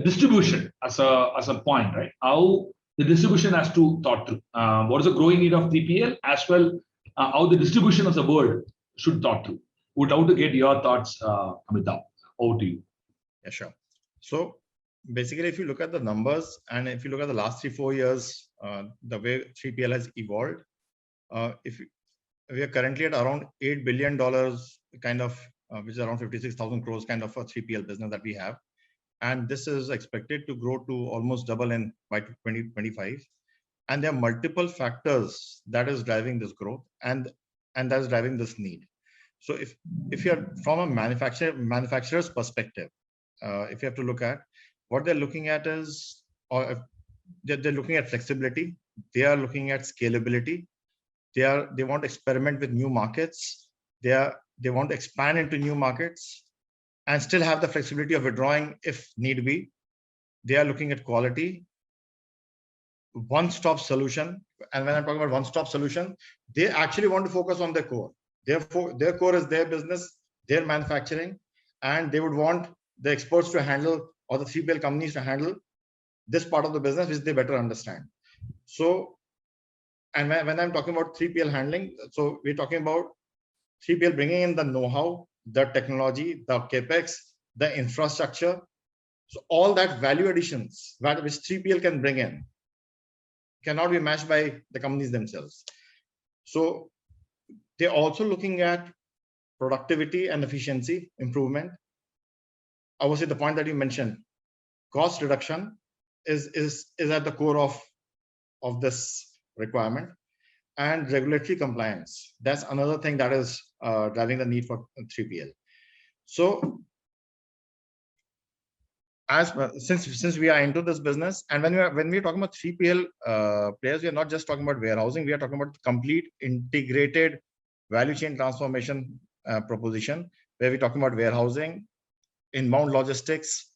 distribution as a point, right? How the distribution has to thought through. What is the growing need of 3PL, as well how the distribution of the world should thought through. Would love to get your thoughts, Amitabh. Over to you. Yeah, sure. So basically, if you look at the numbers, and if you look at the last 3-4 years, the way 3PL has evolved, we are currently at around $8 billion, kind of, which is around 56,000 crores, kind of a 3PL business that we have. And this is expected to grow to almost double by 2025. And there are multiple factors that is driving this growth and that is driving this need. So if you're from a manufacturer's perspective, if you have to look at what they're looking at is, or they're looking at flexibility, they are looking at scalability, they want to experiment with new markets, they want to expand into new markets and still have the flexibility of withdrawing if need be. They are looking at quality, one-stop solution. And when I'm talking about one-stop solution, they actually want to focus on their core. Therefore, their core is their business, their manufacturing, and they would want the experts to handle, or the 3PL companies to handle this part of the business, which they better understand. So, and when I'm talking about 3PL handling, so we're talking about 3PL bringing in the know-how, the technology, the capex, the infrastructure. So all that value additions which 3PL can bring in cannot be matched by the companies themselves. So they're also looking at productivity and efficiency improvement. Obviously, the point that you mentioned, cost reduction is at the core of this requirement, and regulatory compliance. That's another thing that is driving the need for 3PL. So since we are into this business, and when we're talking about 3PL players, we are not just talking about warehousing, we are talking about complete integrated value chain transformation proposition, where we're talking about warehousing, inbound logistics,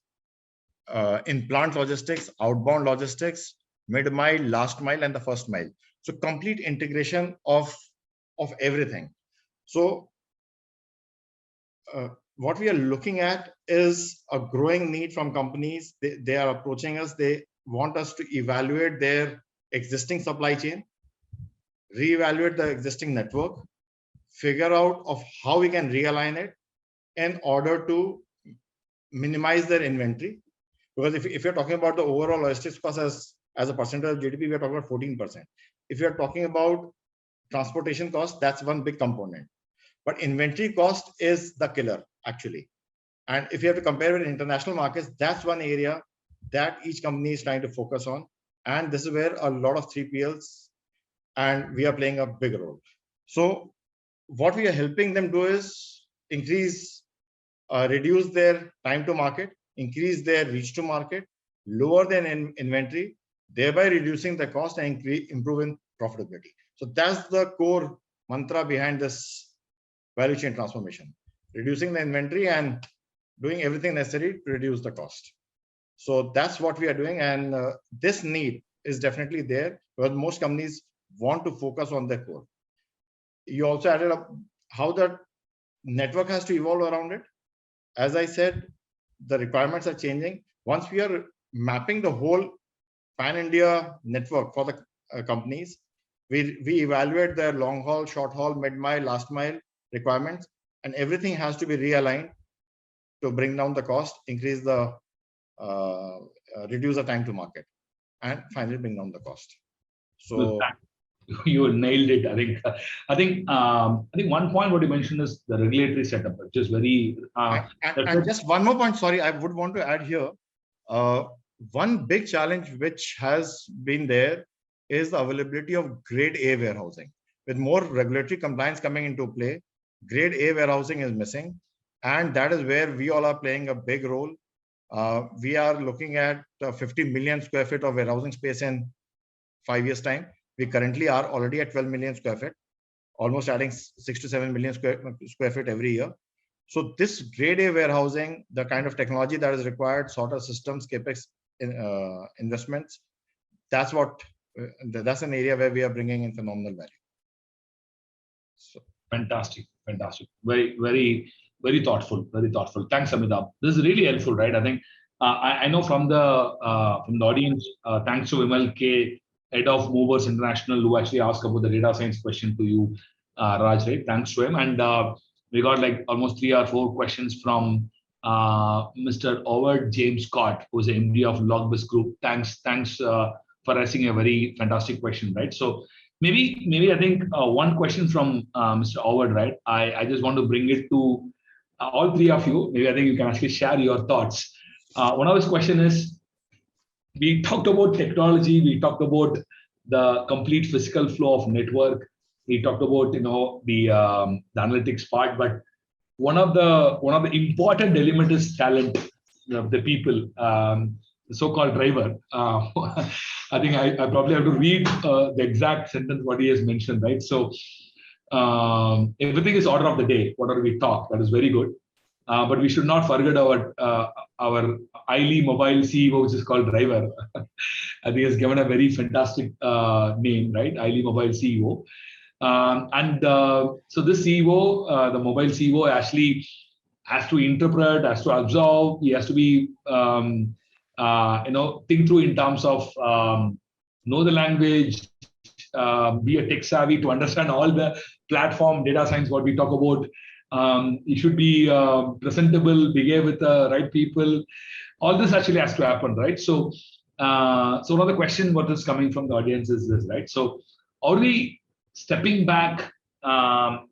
in-plant logistics, outbound logistics, mid-mile, last mile, and the first mile. So complete integration of everything. So what we are looking at is a growing need from companies. They are approaching us. They want us to evaluate their existing supply chain, reevaluate the existing network, figure out of how we can realign it in order to minimize their inventory. Because if you're talking about the overall logistics cost as a percentage of GDP, we're talking about 14%. If you're talking about transportation cost, that's one big component. But inventory cost is the killer, actually. And if you have to compare with international markets, that's one area that each company is trying to focus on. And this is where a lot of 3PLs, and we are playing a big role. So what we are helping them do is reduce their time to market, increase their reach to market, lower their inventory, thereby reducing the cost and improving profitability. So that's the core mantra behind this value chain transformation, reducing the inventory and doing everything necessary to reduce the cost. So that's what we are doing. And this need is definitely there, because most companies want to focus on their core. You also added up how the network has to evolve around it. As I said, the requirements are changing. Once we are mapping the whole pan-India network for the companies, we evaluate their long haul, short haul, mid-mile, last mile requirements, and everything has to be realigned to bring down the cost, increase the reduce the time to market, and finally bring down the cost. So you nailed it. I think one point what you mentioned is the regulatory setup, which is very. And just one more point. Sorry, I would want to add here. One big challenge which has been there is the availability of grade A warehousing. With more regulatory compliance coming into play, grade A warehousing is missing, and that is where we all are playing a big role. We are looking at 50 million square feet of warehousing space in 5 years' time. We currently are already at 12 million square feet, almost adding 6 to 7 million square feet every year. So this grade A warehousing, the kind of technology that is required, sorter systems, capex investments, that's an area where we are bringing in phenomenal value. So fantastic. Very, very, very thoughtful. Thanks, Amitabh. This is really helpful, right? I think I know from the audience, thanks to Vimal K, head of Movers International, who actually asked about the data science question to you, Raj, right? Thanks to him. And we got like almost 3 or 4 questions from Mr. Howard James Scott, who's the MD of Logbis Group. Thanks for asking a very fantastic question, right? So maybe I think one question from Mr. Howard, right? I just want to bring it to all 3 of you. Maybe I think you can actually share your thoughts. One of his question is, we talked about technology, we talked about the complete physical flow of network, we talked about the analytics part, but one of the important element is talent of the people, the so-called driver. I think I probably have to read the exact sentence what he has mentioned, right? So everything is order of the day. Whatever we talk, that is very good. But we should not forget our highly mobile CEO, which is called driver. I think he has given a very fantastic name, right? Highly mobile CEO. So this CEO, the mobile CEO, actually has to interpret, has to absorb. He has to be, think through in terms of know the language, be a tech savvy to understand all the platform data science what we talk about. It should be presentable, behave with the right people. All this actually has to happen, right? So one of the question what is coming from the audience is this, right? So are we stepping back,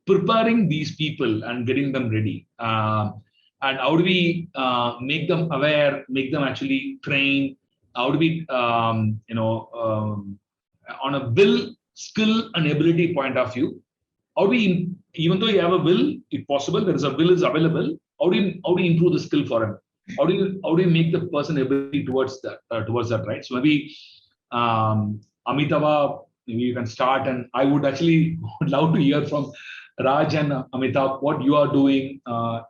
preparing these people and getting them ready? And how do we make them aware, make them actually train? How do we, on a will, skill, and ability point of view, how do we, even though you have a will, if possible, there is a will is available. How do you improve the skill for him? How do you make the person ability towards that, right? So maybe Amitabh, maybe you can start, and I would actually love to hear from Raj and Amitabh what you are doing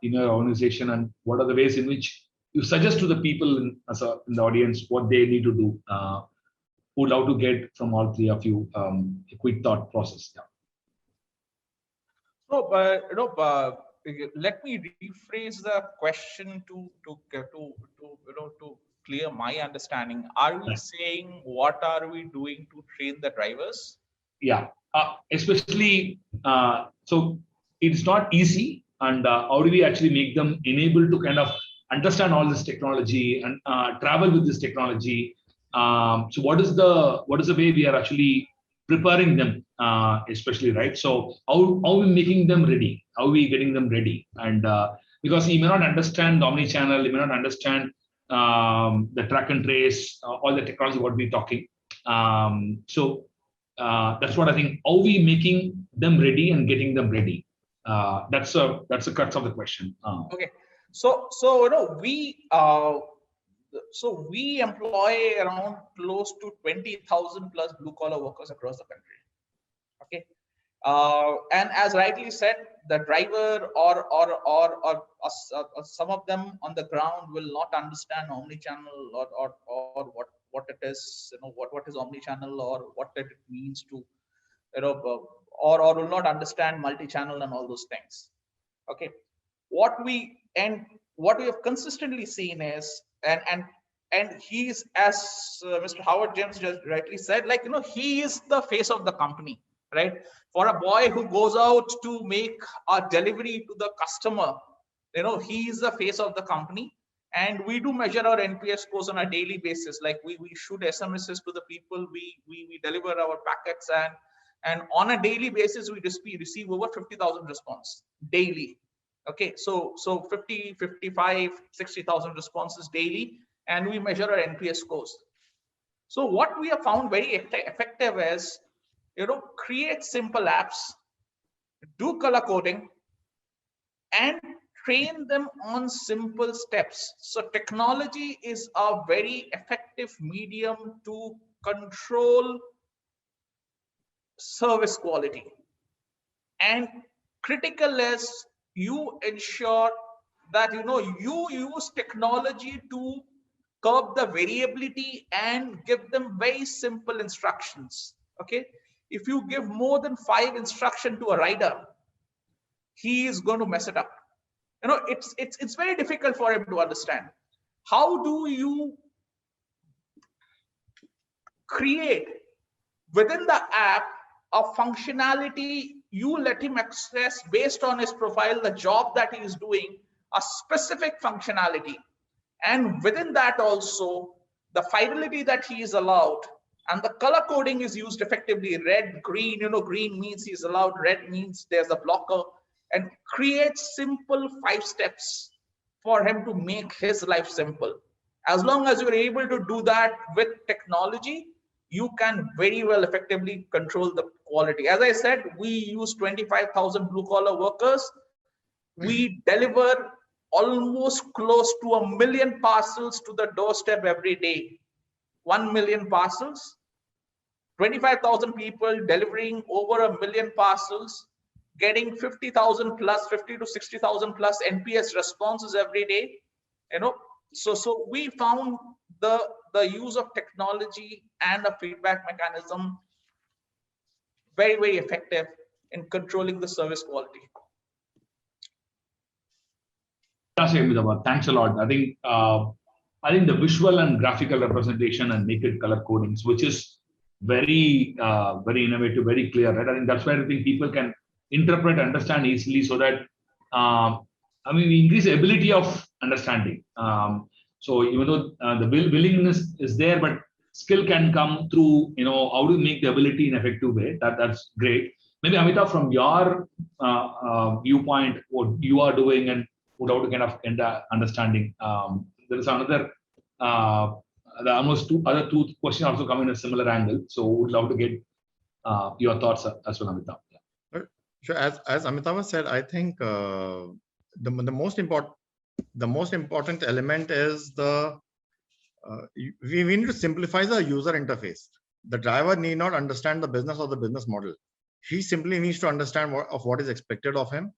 in your organization, and what are the ways in which you suggest to the people in the audience what they need to do. Would love to get from all three of you a quick thought process. Yeah. So, let me rephrase the question to clear my understanding. Are we saying what are we doing to train the drivers? Yeah, especially so it's not easy, and how do we actually make them enabled to kind of understand all this technology and travel with this technology? So what is the way we are actually preparing them, especially, right? So how are we making them ready? How are we getting them ready? And because he may not understand the omni-channel, he may not understand the track and trace, all the technology what we're talking. So that's what I think. How are we making them ready and getting them ready? That's a crux of the question. Okay, so we employ around close to 20,000 plus blue collar workers across the country. Okay, and as rightly said, the driver or some of them on the ground will not understand omnichannel or what it is, what is omnichannel or what it means to, or will not understand multi-channel and all those things. Okay, what we have consistently seen is, and he's, as Mr. Howard James just rightly said, he is the face of the company, right? For a boy who goes out to make a delivery to the customer, he is the face of the company. And we do measure our NPS scores on a daily basis. Like we shoot SMSs to the people, we deliver our packets, and on a daily basis we receive over 50,000 responses daily. Okay, so 50, 55, 60,000 responses daily, and we measure our NPS scores. So what we have found very effective is, create simple apps, do color coding, and train them on simple steps. So technology is a very effective medium to control service quality. And critical is you ensure that you use technology to curb the variability and give them very simple instructions. Okay, if you give more than 5 instructions to a rider, he is going to mess it up. It's very difficult for him to understand. How do you create within the app a functionality you let him access based on his profile, the job that he is doing, a specific functionality, and within that also the fidelity that he is allowed, and the color coding is used effectively. Red, green, green means he's allowed, red means there's a blocker, and create simple 5 steps for him to make his life simple. As long as you're able to do that with technology, you can very well effectively control the quality. As I said, we use 25,000 blue collar workers. We deliver almost close to 1 million parcels to the doorstep every day. 1 million parcels, 25,000 people delivering over 1 million parcels, getting 50,000 plus, 50 to 60,000 plus NPS responses every day. So we found the use of technology and a feedback mechanism very, very effective in controlling the service quality. Thanks a lot. I think the visual and graphical representation and naked color codings, which is very innovative, very clear, right? I think that's where I think people can interpret, understand easily, so that we increase the ability of understanding. So even though the willingness is there, but skill can come through, how to make the ability in an effective way. That's great. Maybe Amitabh, from your viewpoint, what you are doing and how to kind of understanding. There is another, almost two questions also come in a similar angle. So would love to get your thoughts as well, Amitabh. Yeah. Sure. As Amitabh said, I think the most important element is we need to simplify the user interface. The driver need not understand the business or the business model. He simply needs to understand what is expected of him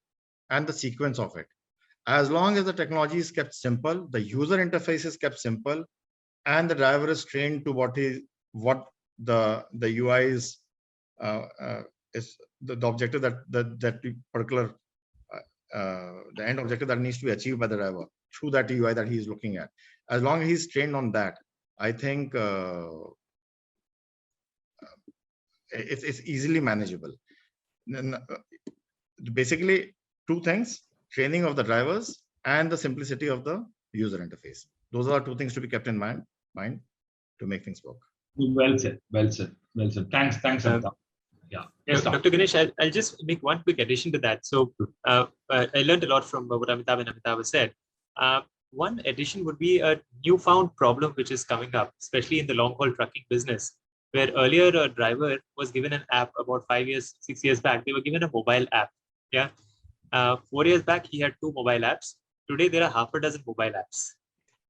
and the sequence of it. As long as the technology is kept simple, the user interface is kept simple, and the driver is trained to what the UI is the objective that particular the end objective that needs to be achieved by the driver through that UI that he is looking at. As long as he's trained on that, I think it's easily manageable. Basically, two things: training of the drivers and the simplicity of the user interface. Those are two things to be kept in mind to make things work. Well said. Thanks, Amitabh. Yeah. Yes, Dr. Ganesh, I'll just make one quick addition to that. So I learned a lot from what Amitabh and Amitabh said. One addition would be a newfound problem which is coming up, especially in the long-haul trucking business, where earlier a driver was given an app about 6 years back. They were given a mobile app. Yeah. 4 years back, he had 2 mobile apps. Today, there are half a dozen mobile apps.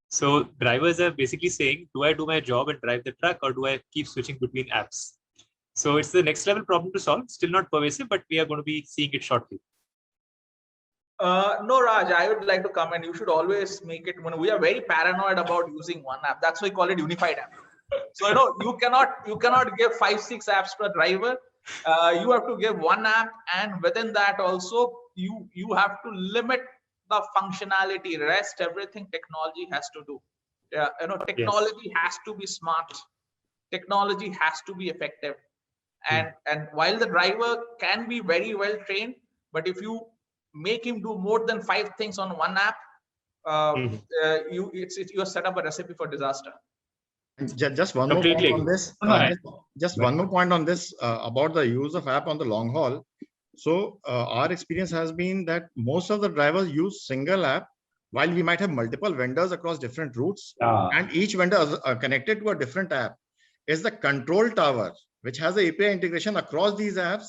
So drivers are basically saying, do I do my job and drive the truck, or do I keep switching between apps? So it's the next level problem to solve. Still not pervasive, but we are going to be seeing it shortly. No, Raj, I would like to comment. You should always make it, we are very paranoid about using one app. That's why we call it unified app. So, you cannot give 5-6 apps to a driver. You have to give one app, and within that also, you have to limit the functionality. Rest everything technology has to do. Yeah, technology has to be smart. Technology has to be effective. And while the driver can be very well trained, but if you make him do more than 5 things on one app, you set up a recipe for disaster. Just one more point on this. One more point on this about the use of app on the long haul. So our experience has been that most of the drivers use single app, while we might have multiple vendors across different routes, and each vendor is connected to a different app. Is the control tower, which has the API integration across these apps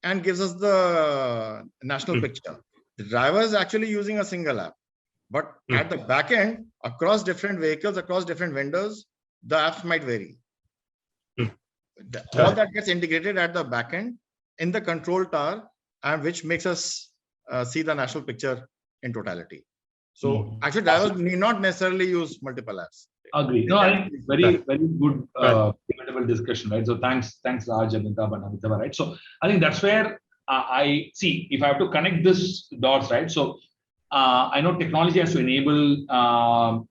and gives us the national picture. The driver is actually using a single app, but at the back end, across different vehicles, across different vendors, the apps might vary. All that gets integrated at the back end in the control tower, and which makes us see the national picture in totality. So actually, drivers need not necessarily use multiple apps. Agree. No, I think very good debatable discussion, right? So thanks Raj, Amitabh, and Amitabh, right? So I think that's where I see, if I have to connect this dots, right? So I know technology has to enable come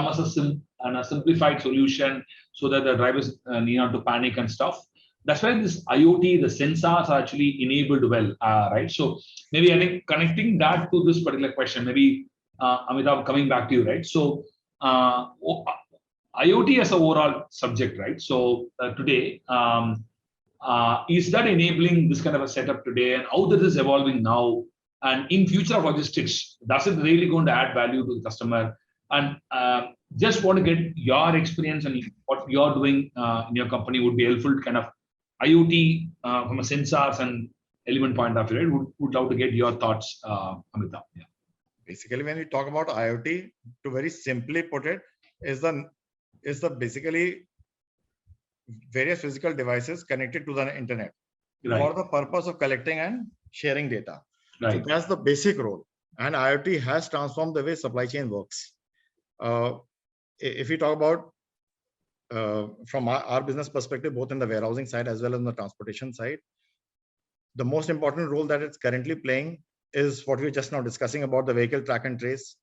as a simplified solution so that the drivers need not to panic and stuff. That's why this IoT, the sensors are actually enabled well, right? So maybe I think connecting that to this particular question, maybe Amitabh, coming back to you, right? So IoT as an overall subject, right? So today, is that enabling this kind of a setup today, and how that is evolving now? And in future of logistics, does it really going to add value to the customer? And just want to get your experience and what you're doing in your company would be helpful. Kind of IoT from a sensors and element point of view. Right? Would love to get your thoughts, Amitabh. Yeah. Basically, when we talk about IoT, to very simply put it, is the basically various physical devices connected to the internet Right. for the purpose of collecting and sharing data. So Right. that's the basic role. And IoT has transformed the way supply chain works. If we talk about from our business perspective, both in the warehousing side as well as on the transportation side, the most important role that it's currently playing is what we were just now discussing about the vehicle track and trace,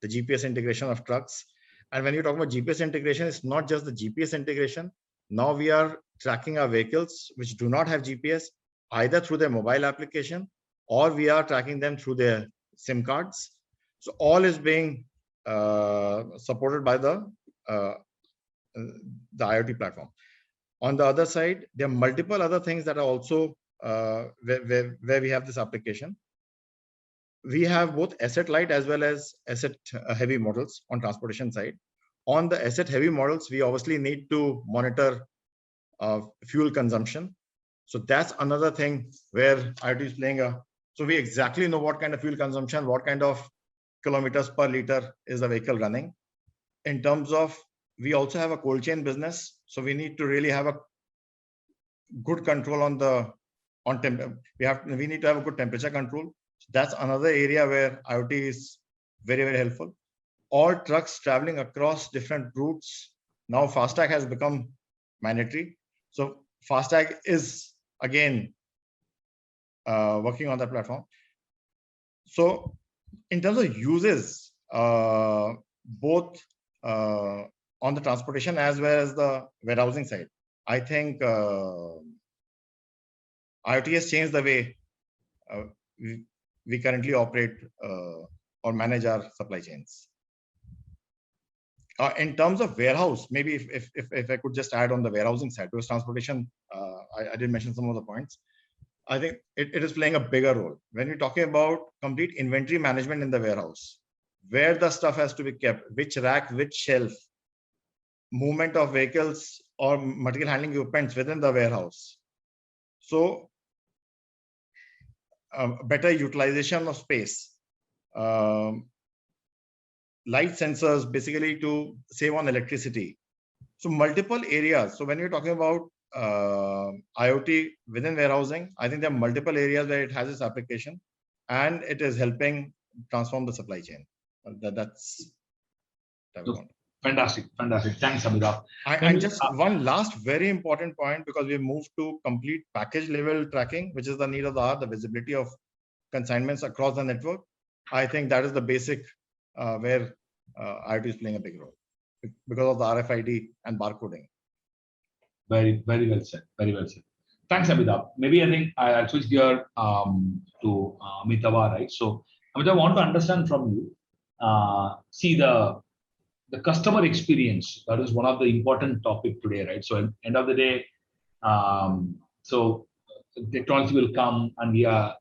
the GPS integration of trucks. And when you talk about GPS integration, it's not just the GPS integration. Now we are tracking our vehicles which do not have GPS, either through their mobile application or we are tracking them through their SIM cards. So all is being supported by the IoT platform. On the other side, there are multiple other things that are also where we have this application. We have both asset light as well as asset heavy models on transportation side. On the asset heavy models, we obviously need to monitor fuel consumption. So that's another thing where IoT is playing so we exactly know what kind of fuel consumption, what kind of kilometers per liter is the vehicle running. In terms of, we also have a cold chain business. So we need to really have a good control on we need to have a good temperature control. So that's another area where IoT is very, very helpful. All trucks traveling across different routes. Now FASTag has become mandatory. So FASTag is again working on that platform. So in terms of uses, both on the transportation as well as the warehousing side, I think IoT has changed the way we currently operate or manage our supply chains. In terms of warehouse, maybe if I could just add on the warehousing side, because transportation, I did mention some of the points. I think it is playing a bigger role. When you're talking about complete inventory management in the warehouse, where the stuff has to be kept, which rack, which shelf, movement of vehicles or material handling equipment within the warehouse. So better utilization of space, light sensors basically to save on electricity. So multiple areas. So when you're talking about IoT within warehousing, I think there are multiple areas where it has its application and it is helping transform the supply chain. That's fantastic. Thanks, Amitabh. And just one last very important point, because we moved to complete package level tracking, which is the need of the hour, the visibility of consignments across the network. I think that is the basic where IoT is playing a big role because of the RFID and barcoding. Very, very well said. Very well said. Thanks, Amitabh. Maybe I think I'll switch gear to Amitabh, right? So, Amitabh, I want to understand from you, see the customer experience. That is one of the important topic today, right? So, at the end of the day, so technology will come, and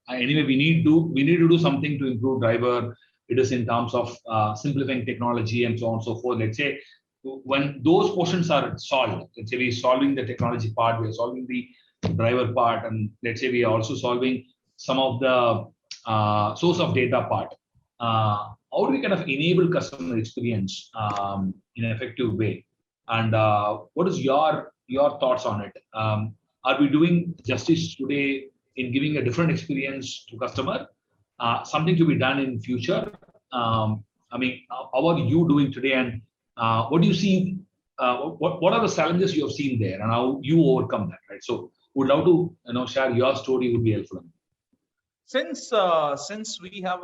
anyway we need to do something to improve driver. It is in terms of simplifying technology and so on and so forth. Let's say when those portions are solved, let's say we're solving the technology part, we're solving the driver part, and let's say we are also solving some of the source of data part. How do we kind of enable customer experience in an effective way? And what is your thoughts on it? Are we doing justice today in giving a different experience to customer? Something to be done in future? I mean, how are you doing today, and what do you see? What are the challenges you have seen there, and how you overcome that? Right. So, would love to share your story. Would be helpful. Since we have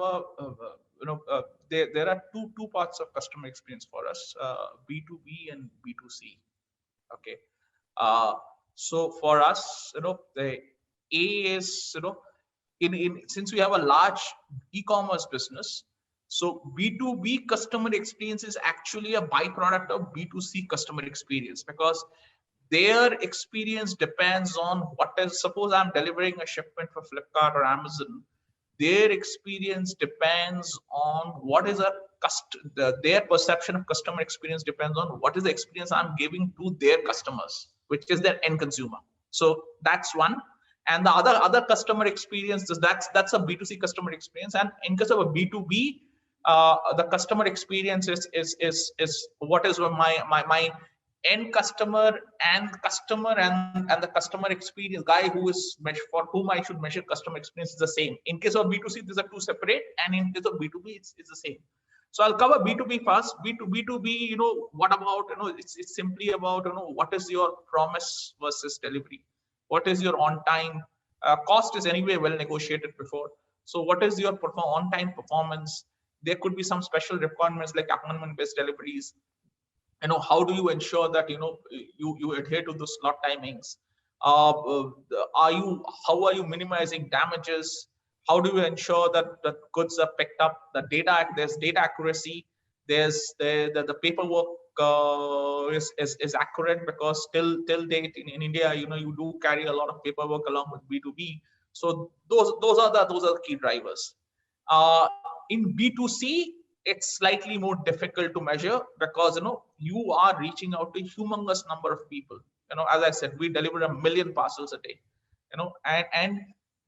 there are two parts of customer experience for us, B2B and B2C. Okay. So for us, the A is, since we have a large e-commerce business, so B2B customer experience is actually a byproduct of B2C customer experience, because their experience depends on suppose I'm delivering a shipment for Flipkart or Amazon. Their experience depends on what is a their perception of customer experience depends on what is the experience I'm giving to their customers, which is their end consumer. So that's one. And the other customer experience is that's a B2C customer experience. And in case of a B2B, the customer experience is what is my end customer and the customer experience guy who is for whom I should measure customer experience is the same. In case of B2C, these are two separate, and in case of B2B, it's the same. So I'll cover B2B first. B2B, what about, it's simply about, what is your promise versus delivery? What is your on-time? Cost is anyway well negotiated before. So what is your on-time performance? There could be some special requirements like appointment-based deliveries. How do you ensure that, you adhere to the slot timings? How are you minimizing damages? How do you ensure that the goods are picked up? There's data accuracy. There's the paperwork is accurate, because till date in India, you do carry a lot of paperwork along with B2B. So those are the key drivers. In B2C, it's slightly more difficult to measure, because you are reaching out to a humongous number of people. As I said, we deliver 1 million parcels a day. And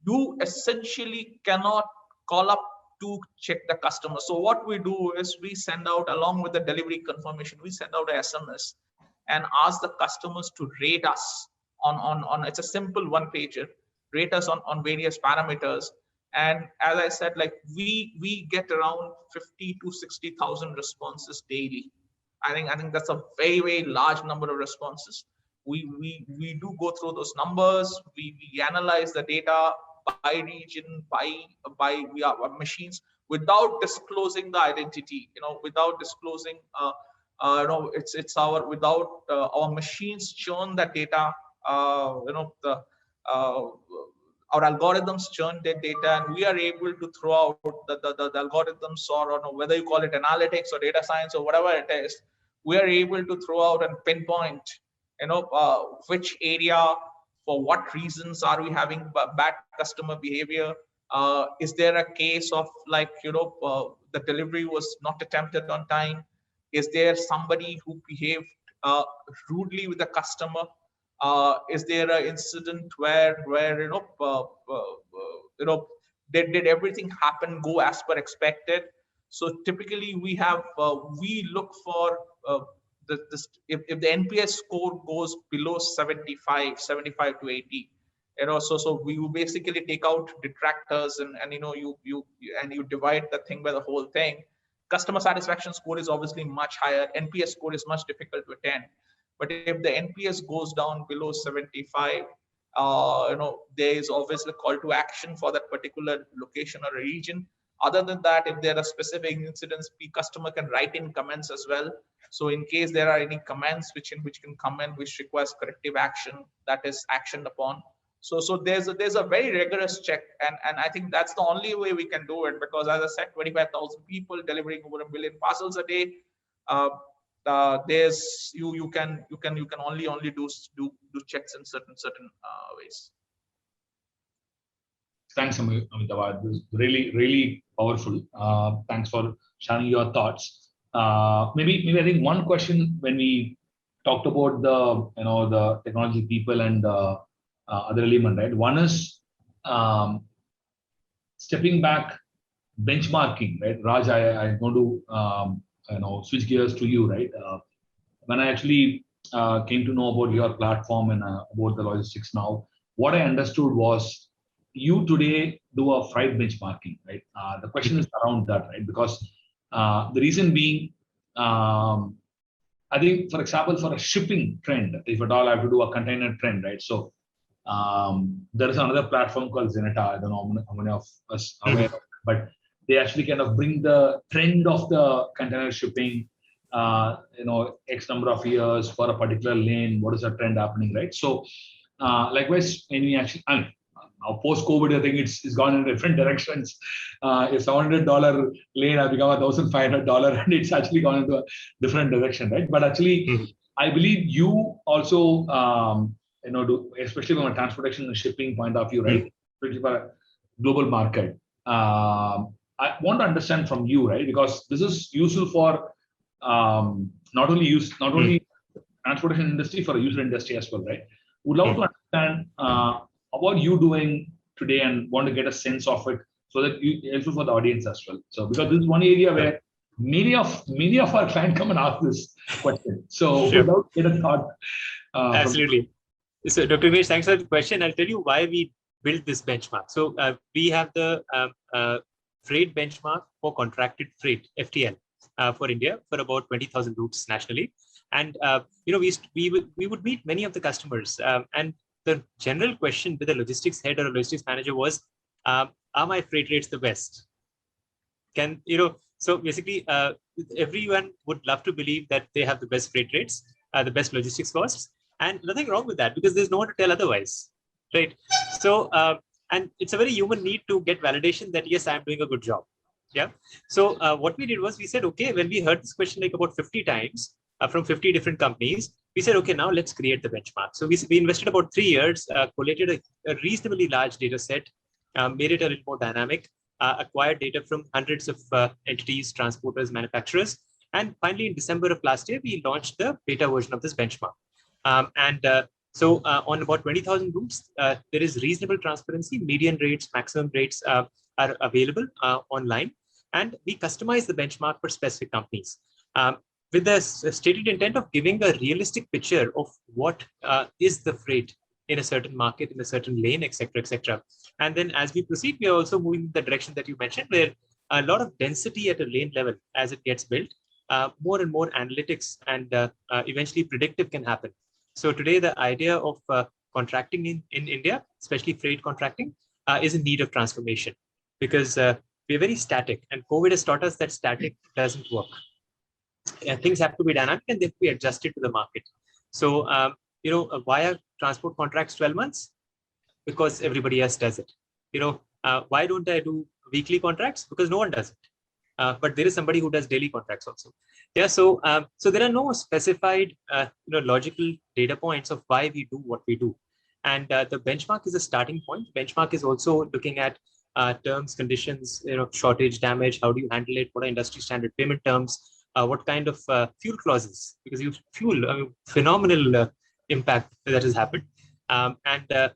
you essentially cannot call up to check the customer. So what we do is we send out, along with the delivery confirmation, we send out a SMS and ask the customers to rate us on it's a simple one-pager, rate us on various parameters. And as I said, like we get around 50 to 60,000 responses daily. I think that's a very, very large number of responses. We do go through those numbers. We analyze the data by region, by machines, without disclosing the identity. Without disclosing, it's without our machines churn that data. Our algorithms churn their data, and we are able to throw out the algorithms, or whether you call it analytics or data science or whatever it is, we are able to throw out and pinpoint, which area, for what reasons are we having bad customer behavior? Is there a case of the delivery was not attempted on time? Is there somebody who behaved rudely with the customer? Is there an incident where did everything go as per expected? So typically we look for if the NPS score goes below 75 to 80, so we will basically take out detractors and you divide the thing by the whole thing. Customer satisfaction score is obviously much higher. NPS score is much difficult to attain. But if the NPS goes down below 75, there is obviously a call to action for that particular location or region. Other than that, if there are specific incidents, the customer can write in comments as well. So in case there are any comments which can come in, which requires corrective action, that is actioned upon. So there's a very rigorous check, and I think that's the only way we can do it, because as I said, 25,000 people delivering over 1 million parcels a day. There's you can only do checks in certain ways. Thanks, Amitabh. This is really powerful. Thanks for sharing your thoughts. Maybe I think one question when we talked about the technology people and other element, right? One is stepping back, benchmarking, right? Raj, I'm going to switch gears to you, right? When I actually came to know about your platform and about the logistics now, what I understood was you today do a freight benchmarking, right? The question is around that, right? Because the reason being, I think, for example, for a shipping trend, if at all I have to do a container trend, right? So there is another platform called Zenata. I don't know how many of us are aware of it, but they actually kind of bring the trend of the container shipping, X number of years for a particular lane. What is the trend happening, right? So likewise, when we actually, now post-COVID, I think it's gone in different directions. A $700 lane has become $1,500, and it's actually gone into a different direction, right? But actually, I believe you also, do, especially from a transportation and shipping point of view, right? Especially for a global market. I want to understand from you, right? Because this is useful for not only transportation industry, for the user industry as well, right? Would love to understand how are you doing today, and want to get a sense of it so that you helpful for the audience as well. So because this is one area where many of our clients come and ask this question. So Sure. without get a thought. Absolutely. So Dr. Vinesh, thanks for the question. I'll tell you why we built this benchmark. So we have the freight benchmark for contracted freight, FTL, for India for about 20,000 routes nationally. And we would meet many of the customers, and the general question with a logistics head or a logistics manager was, are my freight rates the best? So basically, everyone would love to believe that they have the best freight rates, the best logistics costs, and nothing wrong with that because there's no one to tell otherwise, right? So, and it's a very human need to get validation that yes, I'm doing a good job. Yeah. So what we did was we said, okay, when we heard this question like about 50 times from 50 different companies, we said, okay, now let's create the benchmark. So we invested about 3 years, collated a reasonably large data set, made it a little more dynamic, acquired data from hundreds of entities, transporters, manufacturers. And finally, in December of last year, we launched the beta version of this benchmark. So on about 20,000 routes, there is reasonable transparency. Median rates, maximum rates are available online. And we customize the benchmark for specific companies with the stated intent of giving a realistic picture of what is the freight in a certain market, in a certain lane, etc., etc. And then as we proceed, we are also moving in the direction that you mentioned, where a lot of density at a lane level as it gets built, more and more analytics and eventually predictive can happen. So today, the idea of contracting in India, especially freight contracting, is in need of transformation because we're very static, and COVID has taught us that static doesn't work. Things have to be dynamic and they have to be adjusted to the market. So, why are transport contracts 12 months? Because everybody else does it. Why don't I do weekly contracts? Because no one does it. But there is somebody who does daily contracts also. Yeah. So there are no specified, logical data points of why we do what we do. And the benchmark is a starting point. Benchmark is also looking at terms, conditions, shortage, damage. How do you handle it? What are industry standard payment terms? What kind of fuel clauses? Because phenomenal impact that has happened. The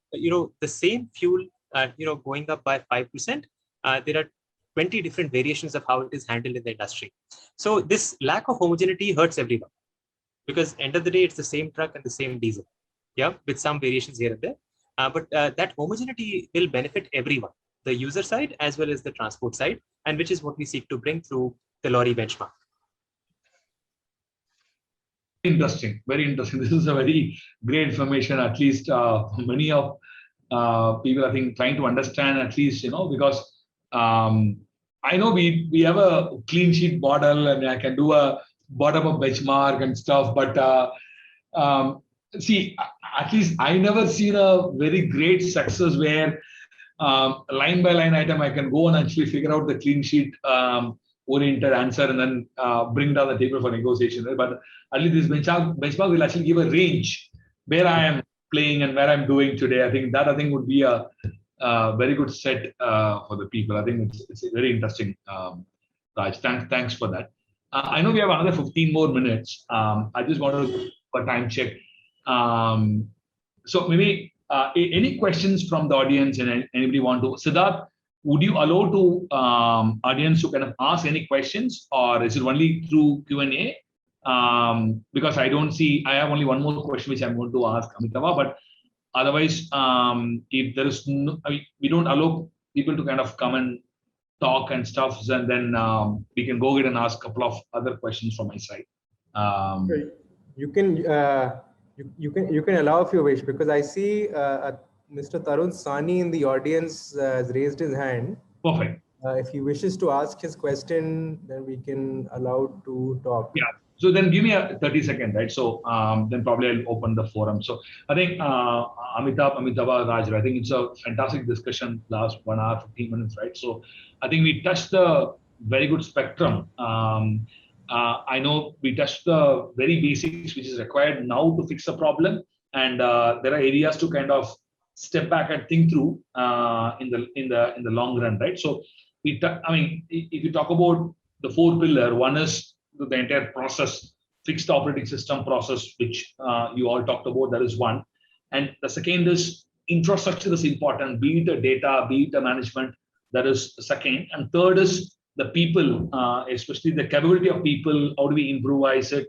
same fuel, going up by 5%. There are 20 different variations of how it is handled in the industry. So this lack of homogeneity hurts everyone because end of the day, it's the same truck and the same diesel, yeah, with some variations here and there. But that homogeneity will benefit everyone, the user side as well as the transport side, and which is what we seek to bring through the lorry benchmark. Interesting, very interesting. This is a very great information, at least many of people, I think, trying to understand at least, because I know we have a clean sheet model and I can do a bottom-up benchmark and stuff, but see, at least I never seen a very great success where line by line item, I can go and actually figure out the clean sheet oriented answer and then bring down the table for negotiation. But at least this benchmark will actually give a range where I am playing and where I'm doing today. I think would be a very good set for the people. I think it's very interesting, Raj. Thanks for that. I know we have another 15 more minutes. I just want to do a time check. So maybe any questions from the audience and anybody want to? Siddharth, would you allow to audience to kind of ask any questions, or is it only through Q&A? Because I have only one more question which I'm going to ask Amitava, but otherwise, if there is we don't allow people to kind of come and talk and stuff, and then we can go ahead and ask a couple of other questions from my side. You can allow if you wish, because I see Mr. Tarun Sani in the audience has raised his hand. Perfect. If he wishes to ask his question, then we can allow to talk. Yeah. So then give me a 30 second, right? So then probably I'll open the forum. So I think Amitava, Raj, I think it's a fantastic discussion last 1 hour, 15 minutes, right? So I think we touched the very good spectrum. I know we touched the very basics, which is required now to fix a problem. And there are areas to kind of step back and think through in the long run, right? So I mean, if you talk about the 4 pillar, one is the entire process, fixed operating system process, which you all talked about. That is one. And the second is infrastructure is important, be it the data, be it the management. That is the second. And third is the people, especially the capability of people. How do we improvise it?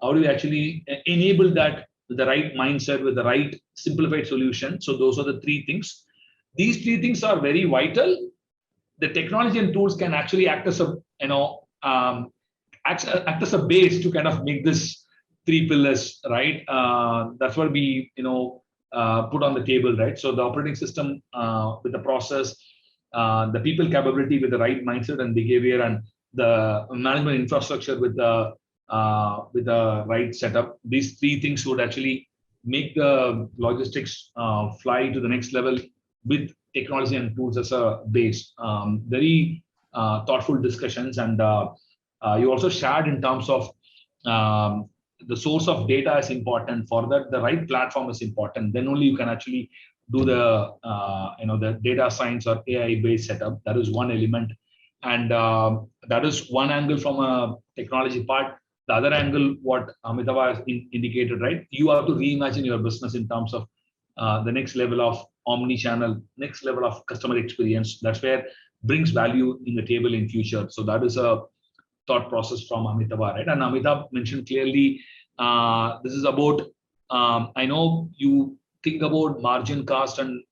How do we actually enable that with the right mindset, with the right simplified solution? So those are the 3 things. These 3 things are very vital. The technology and tools can actually act as a, act as a base to kind of make this 3 pillars, right? That's what we, put on the table, right? So the operating system with the process, the people capability with the right mindset and behavior, and the management infrastructure with the right setup. These 3 things would actually make the logistics fly to the next level with technology and tools as a base. Very thoughtful discussions, and you also shared in terms of the source of data is important. For that, the right platform is important. Then only you can actually do the the data science or AI based setup. That is one element, and that is one angle from a technology part. The other angle, what Amitabh has indicated, right? You have to reimagine your business in terms of the next level of omni-channel, next level of customer experience. That's where brings value in the table in future. So that is a thought process from Amitabh, right? And Amitabh mentioned clearly, this is about, I know you think about margin, cost, and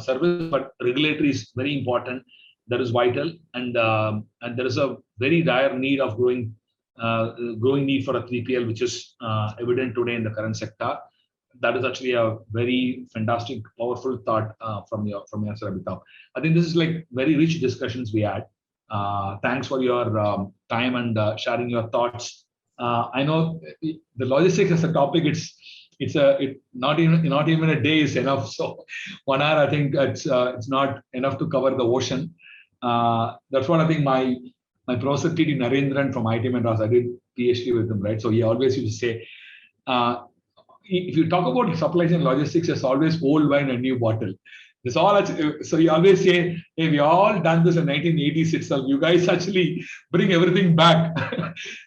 service, but regulatory is very important. That is vital, and there is a very dire need of growing need for a 3PL, which is evident today in the current sector. That is actually a very fantastic, powerful thought from your side, Amitabh. I think this is like very rich discussions we had. Thanks for your time and sharing your thoughts. I know the logistics as a topic, it's not even a day is enough. So 1 hour, I think it's not enough to cover the ocean. That's what I think my professor T.D. Narendran from IIT Madras, I did PhD with him, right? So he always used to say, if you talk about supply chain logistics, there's always old wine and new bottle. This all, so you always say, hey, we all done this in 1980s itself. You guys actually bring everything back,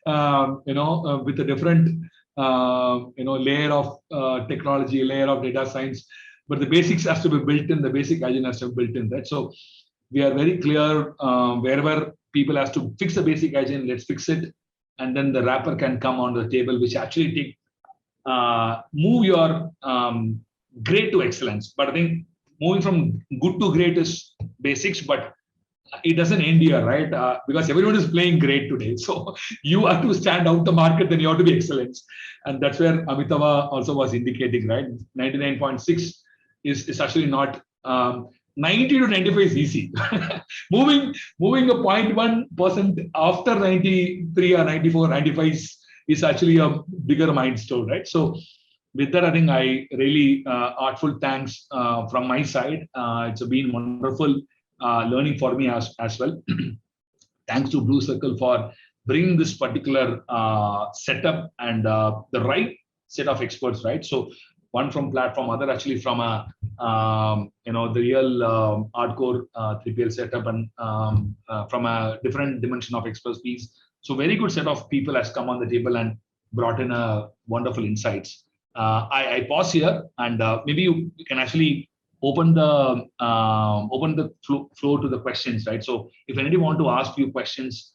with a different, layer of technology, layer of data science. But the basics has to be built in. The basic hygiene has to be built in, right? So we are very clear wherever people has to fix the basic hygiene, let's fix it, and then the wrapper can come on the table, which actually move your great to excellence. But I think moving from good to great is basics, but it doesn't end here, right? Because everyone is playing great today. So you have to stand out the market, then you have to be excellence. And that's where Amitabh also was indicating, right? 99.6 is actually not, 90 to 95 is easy. moving a 0.1% after 93 or 94, 95 is actually a bigger milestone, right? So with that, I think I really heartful thanks from my side. It's been wonderful learning for me as well. Thanks to Blue Circle for bringing this particular setup and the right set of experts, right? So one from platform, other actually from a the real hardcore 3PL setup, and from a different dimension of expertise. So very good set of people has come on the table and brought in a wonderful insights. I pause here, and maybe you can actually open the floor to the questions, right? So if anybody want to ask you questions,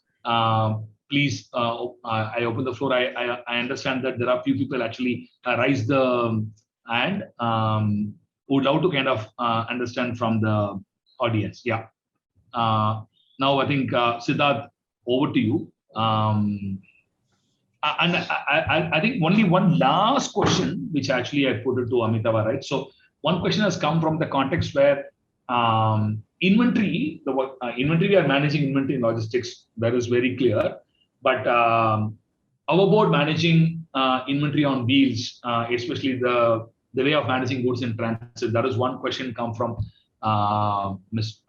please, I open the floor. I understand that there are few people actually raise the hand. Would love to kind of understand from the audience. Yeah. Now I think Siddharth, over to you. And I think only one last question, which actually I put it to Amitabh, right? So one question has come from the context where inventory, inventory, we are managing inventory and logistics, that is very clear. But how about managing inventory on wheels, especially the way of managing goods in transit? That is one question come from, I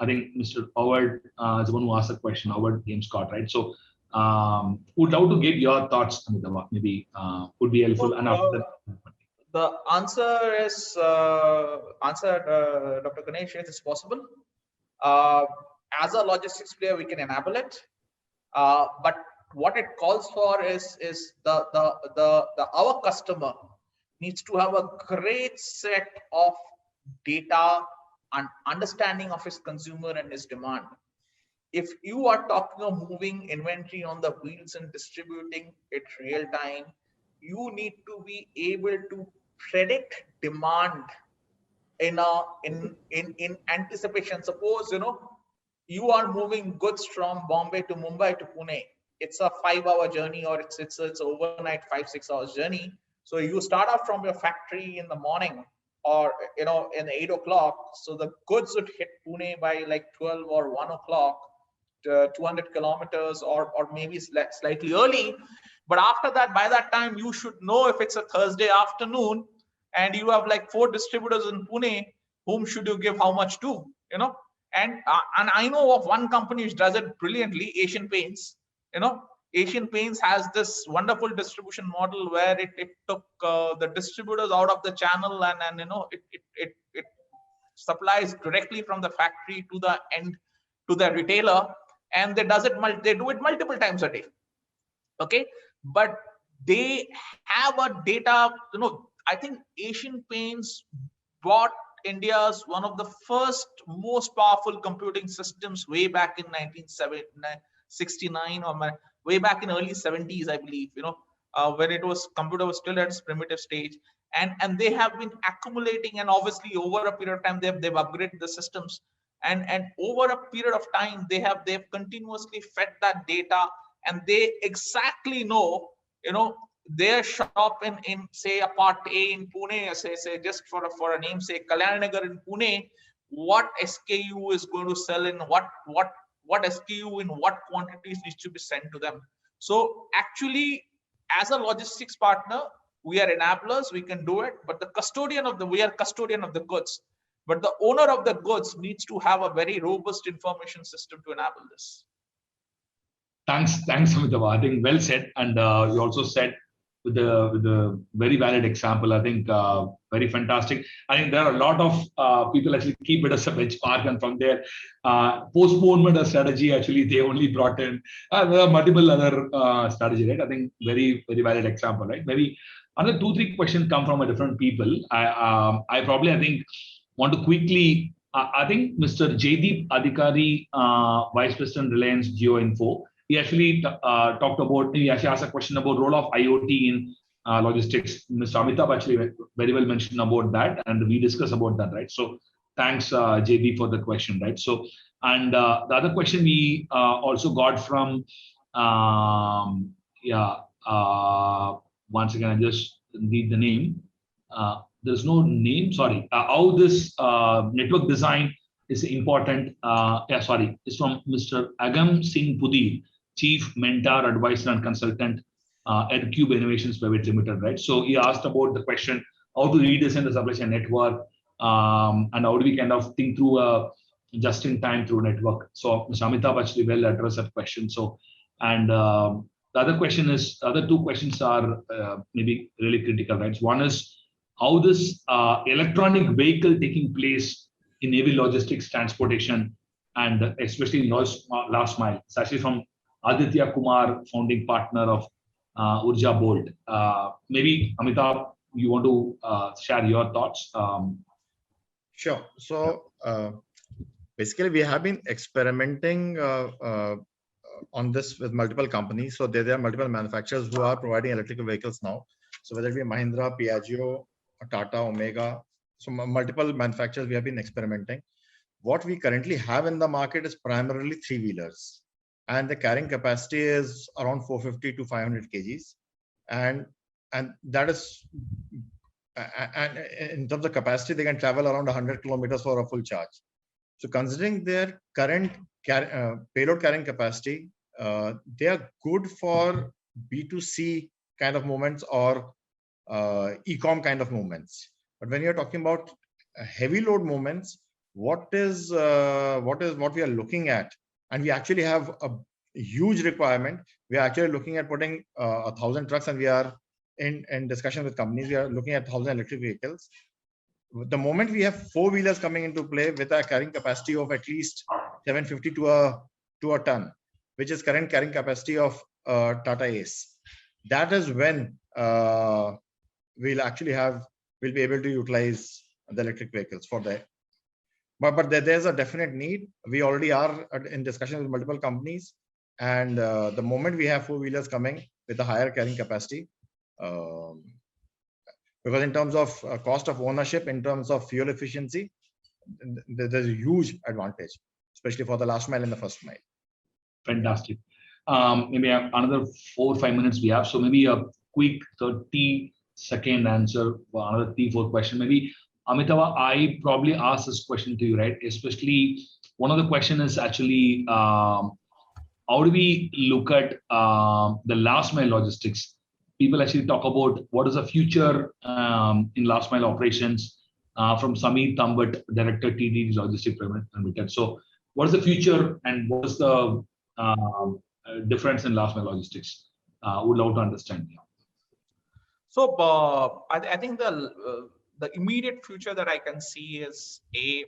think Mr. Howard is the one who asked the question, Howard James Scott, right? So would love to get your thoughts, Amitabh, maybe would be helpful. And after that, the answer is, Dr. Ganesh, is possible. as a logistics player, we can enable it. But what it calls for is our customer needs to have a great set of data and understanding of his consumer and his demand. If you are talking of moving inventory on the wheels and distributing it real time, you need to be able to predict demand in anticipation. Suppose you are moving goods from Bombay to Mumbai to Pune. It's a 5-hour journey, or it's overnight 5-6 hours journey. So you start off from your factory in the morning, or in 8 o'clock. So the goods would hit Pune by like 12 or 1 o'clock, 200 kilometers, or maybe slightly early. But after that, by that time, you should know if it's a Thursday afternoon and you have like 4 distributors in Pune, whom should you give how much to, and I know of one company which does it brilliantly, Asian Paints. Asian Paints has this wonderful distribution model where it took the distributors out of the channel, and it supplies directly from the factory to the end, to the retailer, and they do it multiple times a day. Okay, but they have a data. I think Asian Paints bought India's one of the first most powerful computing systems way back in 1969, or way back in early 70s, I believe, when computer was still at its primitive stage, and they have been accumulating, and obviously over a period of time they've upgraded the systems, and over a period of time they've continuously fed that data, and they exactly know, their shop in say a part A in Pune, say just for a namesake, Kalyananagar in Pune, what SKU is going to sell in what SKU in what quantities needs to be sent to them. So actually, as a logistics partner, we are enablers, we can do it, but we are custodian of the goods. But the owner of the goods needs to have a very robust information system to enable this. Thanks, Amitabh. I think well said, and you also said with a very valid example. I think very fantastic. I think there are a lot of people actually keep it as a benchmark, and from there, postponement of strategy, actually they only brought in there are multiple other strategy, right? I think very valid example, right? Maybe another 2-3 questions come from a different people. I think want to quickly. I think Mr. Jaydeep Adhikari, Vice President Reliance Geo Info. He actually he asked a question about role of IoT in logistics. Mr. Amitabh actually very well mentioned about that, and we discussed about that, right? So thanks, JB, for the question, right? So, and the other question we also got from, once again, I just need the name. There's no name, sorry. How this network design is important. It's from Mr. Agam Singh Pudhi, Chief Mentor, Advisor, and Consultant at Cube Innovations Private Limited, right? So he asked about the question, how to redesign the supply chain network, and how do we kind of think through a just-in-time through network. So Mr. Amitabh actually well addressed that question. So, and the other two questions are maybe really critical, right? One is how this electronic vehicle taking place in heavy logistics transportation, and especially in last mile. It's actually from Aditya Kumar, founding partner of Urja Bolt. Maybe Amitabh, you want to share your thoughts? Sure. So basically, we have been experimenting on this with multiple companies. So there are multiple manufacturers who are providing electric vehicles now. So whether it be Mahindra, Piaggio, Tata, Omega, so multiple manufacturers we have been experimenting. What we currently have in the market is primarily 3-wheelers, and the carrying capacity is around 450 to 500 kgs, and that is, and in terms of capacity, they can travel around 100 kilometers for a full charge. So considering their current payload carrying capacity, they are good for B2C kind of movements or e-com kind of movements. But when you're talking about heavy load movements, what we are looking at, and we actually have a huge requirement. We are actually looking at putting 1,000 trucks, and we are in discussion with companies. We are looking at 1,000 electric vehicles. The moment we have 4-wheelers coming into play with a carrying capacity of at least 750 to a ton, which is current carrying capacity of Tata Ace. That is when we'll be able to utilize the electric vehicles for that. But there's a definite need. We already are in discussion with multiple companies, and the moment we have four-wheelers coming with a higher carrying capacity, because in terms of cost of ownership, in terms of fuel efficiency, there's a huge advantage, especially for the last mile and the first mile. Fantastic. Maybe another 4 or 5 minutes we have. So maybe a quick 30-second answer for another 3-4 question. Maybe Amitava, I probably asked this question to you, right? Especially one of the question is actually, how do we look at the last mile logistics? People actually talk about what is the future in last mile operations from Sameer Tambat, Director TD Logistics Private Limited. So what is the future and what is the difference in last mile logistics? Would love to understand. Yeah. So I think the immediate future that I can see is they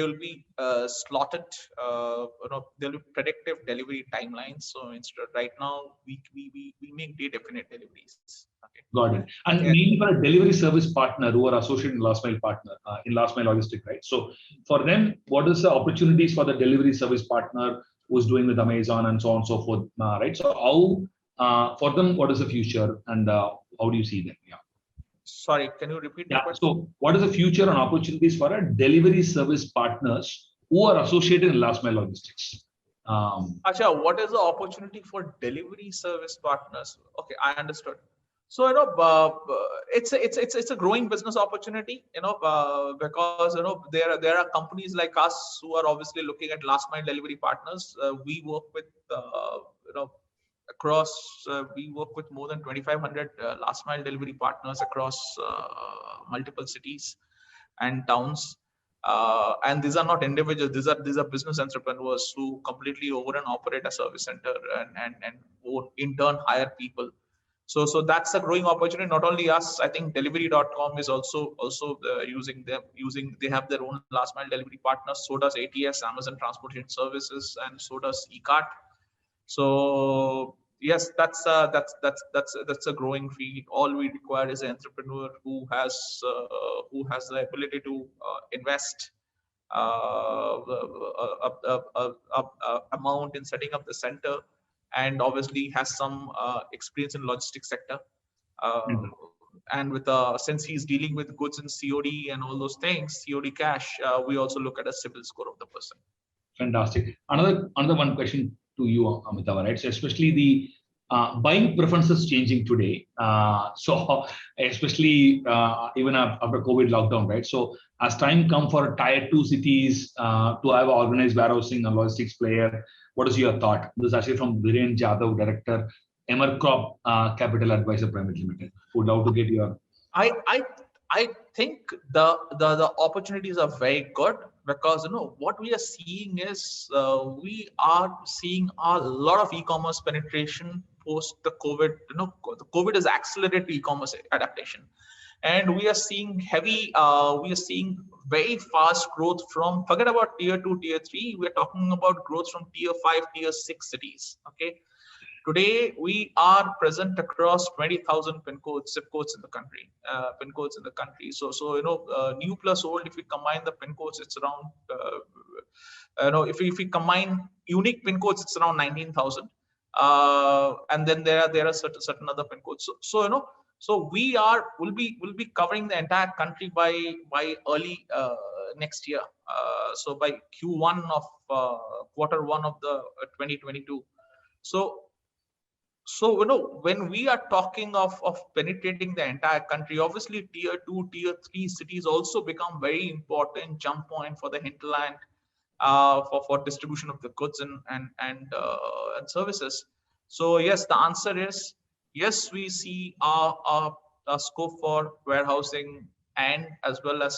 will be slotted, there will be predictive delivery timelines. So instead, right now we make day definite deliveries. Okay. Got it. And mainly for a delivery service partner who are associated in last mile partner in last mile logistics, right? So for them, what is the opportunities for the delivery service partner who's doing with Amazon and so on and so forth, right? So how for them, what is the future and how do you see them? Yeah. Sorry, can you repeat that question? So what is the future and opportunities for a delivery service partners who are associated in last mile logistics? Acha, what is the opportunity for delivery service partners? Okay, I understood. So it's a growing business opportunity, because there are companies like us who are obviously looking at last mile delivery partners. We work with we work with more than 2,500 last mile delivery partners across multiple cities and towns. And these are not individuals; these are business entrepreneurs who completely own and operate a service center and in turn hire people. So that's a growing opportunity. Not only us, I think Delivery.com is also they have their own last mile delivery partners. So does ATS, Amazon Transportation Services, and so does eCart. So yes, that's a growing field. All we require is an entrepreneur who has the ability to invest amount in setting up the center, and obviously has some experience in logistics sector. And with since he's dealing with goods and COD and all those things, COD cash, we also look at a CIBIL score of the person. Fantastic. Another one question to you, Amitava, right? So especially the buying preferences changing today. So especially even after COVID lockdown, right? So as time come for tier 2 cities to have organized warehousing and logistics player, what is your thought? This is actually from Viren Jadhav, Director, Emercrop Capital Advisor Private Limited. Would love to get your. I think the opportunities are very good, because what we are seeing is we are seeing a lot of e-commerce penetration post the COVID. The COVID has accelerated e-commerce adaptation, and we are seeing very fast growth from, forget about tier 2, tier 3. We're talking about growth from tier 5, tier 6 cities. Okay. Today, we are present across 20,000 zip codes in the country. So new plus old, if we combine the pin codes, it's around, if we combine unique pin codes, it's around 19,000. And then there are certain other pin codes. So we'll be covering the entire country by early next year. So by Q1 of quarter 1 of the 2022. So when we are talking of penetrating the entire country, obviously tier 2, tier 3 cities also become very important jump point for the hinterland for distribution of the goods and services. So yes, the answer is yes. We see a scope for warehousing, and as well as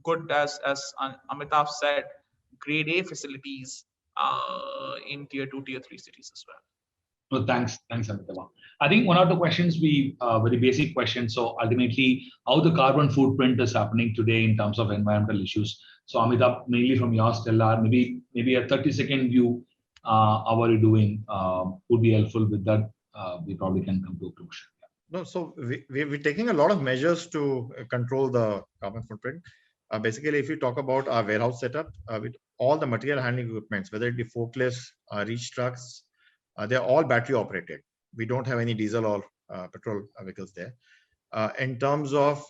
good as Amitav said, grade A facilities in tier 2, tier 3 cities as well. No, thanks, Amitava. I think one of the questions very basic question. So ultimately, how the carbon footprint is happening today in terms of environmental issues. So Amitabh, mainly from your Stellar, maybe a 30-second view, how are you doing, would be helpful. With that, we probably can come to a conclusion. No, so we're taking a lot of measures to control the carbon footprint. Basically, if you talk about our warehouse setup, with all the material handling equipments, whether it be forklifts, reach trucks, they're all battery operated. We don't have any diesel or petrol vehicles there. In terms of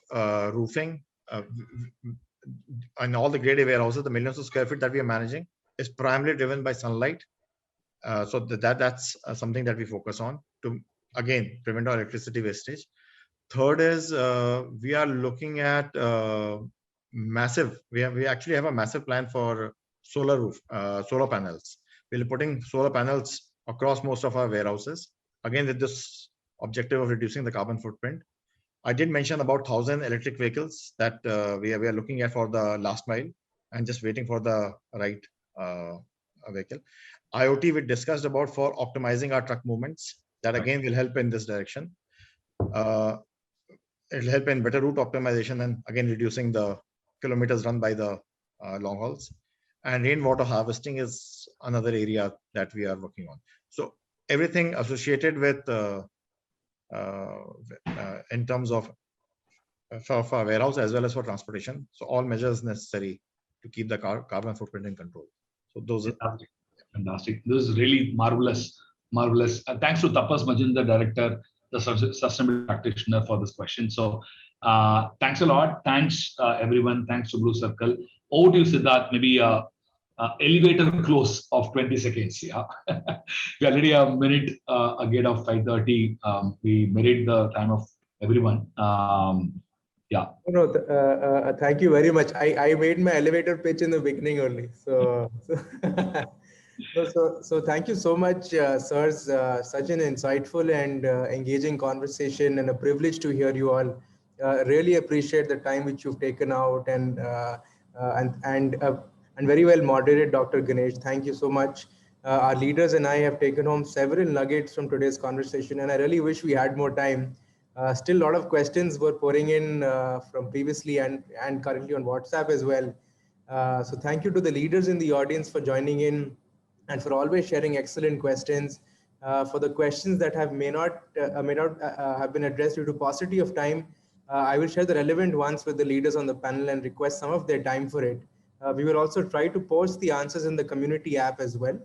roofing, and all the grade A warehouses, the millions of square feet that we are managing is primarily driven by sunlight. So that's something that we focus on to, again, prevent our electricity wastage. Third is we are looking at massive. We actually have a massive plan for solar panels. We're putting solar panels across most of our warehouses. Again, with this objective of reducing the carbon footprint. I did mention about 1,000 electric vehicles that we are looking at for the last mile and just waiting for the right vehicle. IoT we discussed about for optimizing our truck movements. That again will help in this direction. It'll help in better route optimization and again reducing the kilometers run by the long hauls. And rainwater harvesting is another area that we are working on. So everything associated with in terms of for warehouse as well as for transportation. So all measures necessary to keep the carbon footprint in control. So those are fantastic. This is really marvelous. Thanks to Tapas Majumdar, director, the sustainability practitioner, for this question. So thanks a lot. Thanks everyone. Thanks to Blue Circle. Over to you, Siddharth. Maybe elevator close of 20 seconds. Yeah, we're already a minute ahead of 5:30. We made the time of everyone. Yeah. No, thank you very much. I made my elevator pitch in the beginning only. So thank you so much, sirs. Such an insightful and engaging conversation, and a privilege to hear you all. Really appreciate the time which you've taken out, and very well moderated, Dr. Ganesh. Thank you so much. Our leaders and I have taken home several nuggets from today's conversation, and I really wish we had more time. Still, a lot of questions were pouring in from previously and currently on WhatsApp as well. So thank you to the leaders in the audience for joining in and for always sharing excellent questions. For the questions that may not have been addressed due to paucity of time, I will share the relevant ones with the leaders on the panel and request some of their time for it. We will also try to post the answers in the community app as well.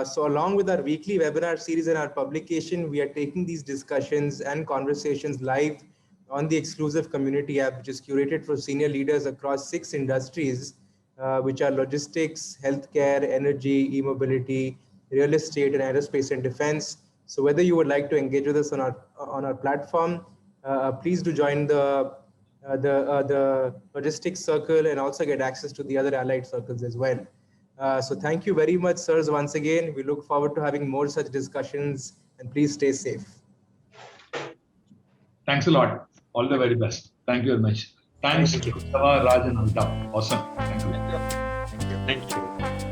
So along with our weekly webinar series and our publication, we are taking these discussions and conversations live on the exclusive community app, which is curated for senior leaders across 6 industries, which are logistics, healthcare, energy, e-mobility, real estate, and aerospace and defense. So whether you would like to engage with us on our platform, please do join the logistics circle and also get access to the other allied circles as well. So thank you very much, sirs, once again. We look forward to having more such discussions, and please stay safe. Thanks a lot. All the very best. Thank you very much. Thanks to Raj and Amitabh. Awesome. Thank you. Thank you.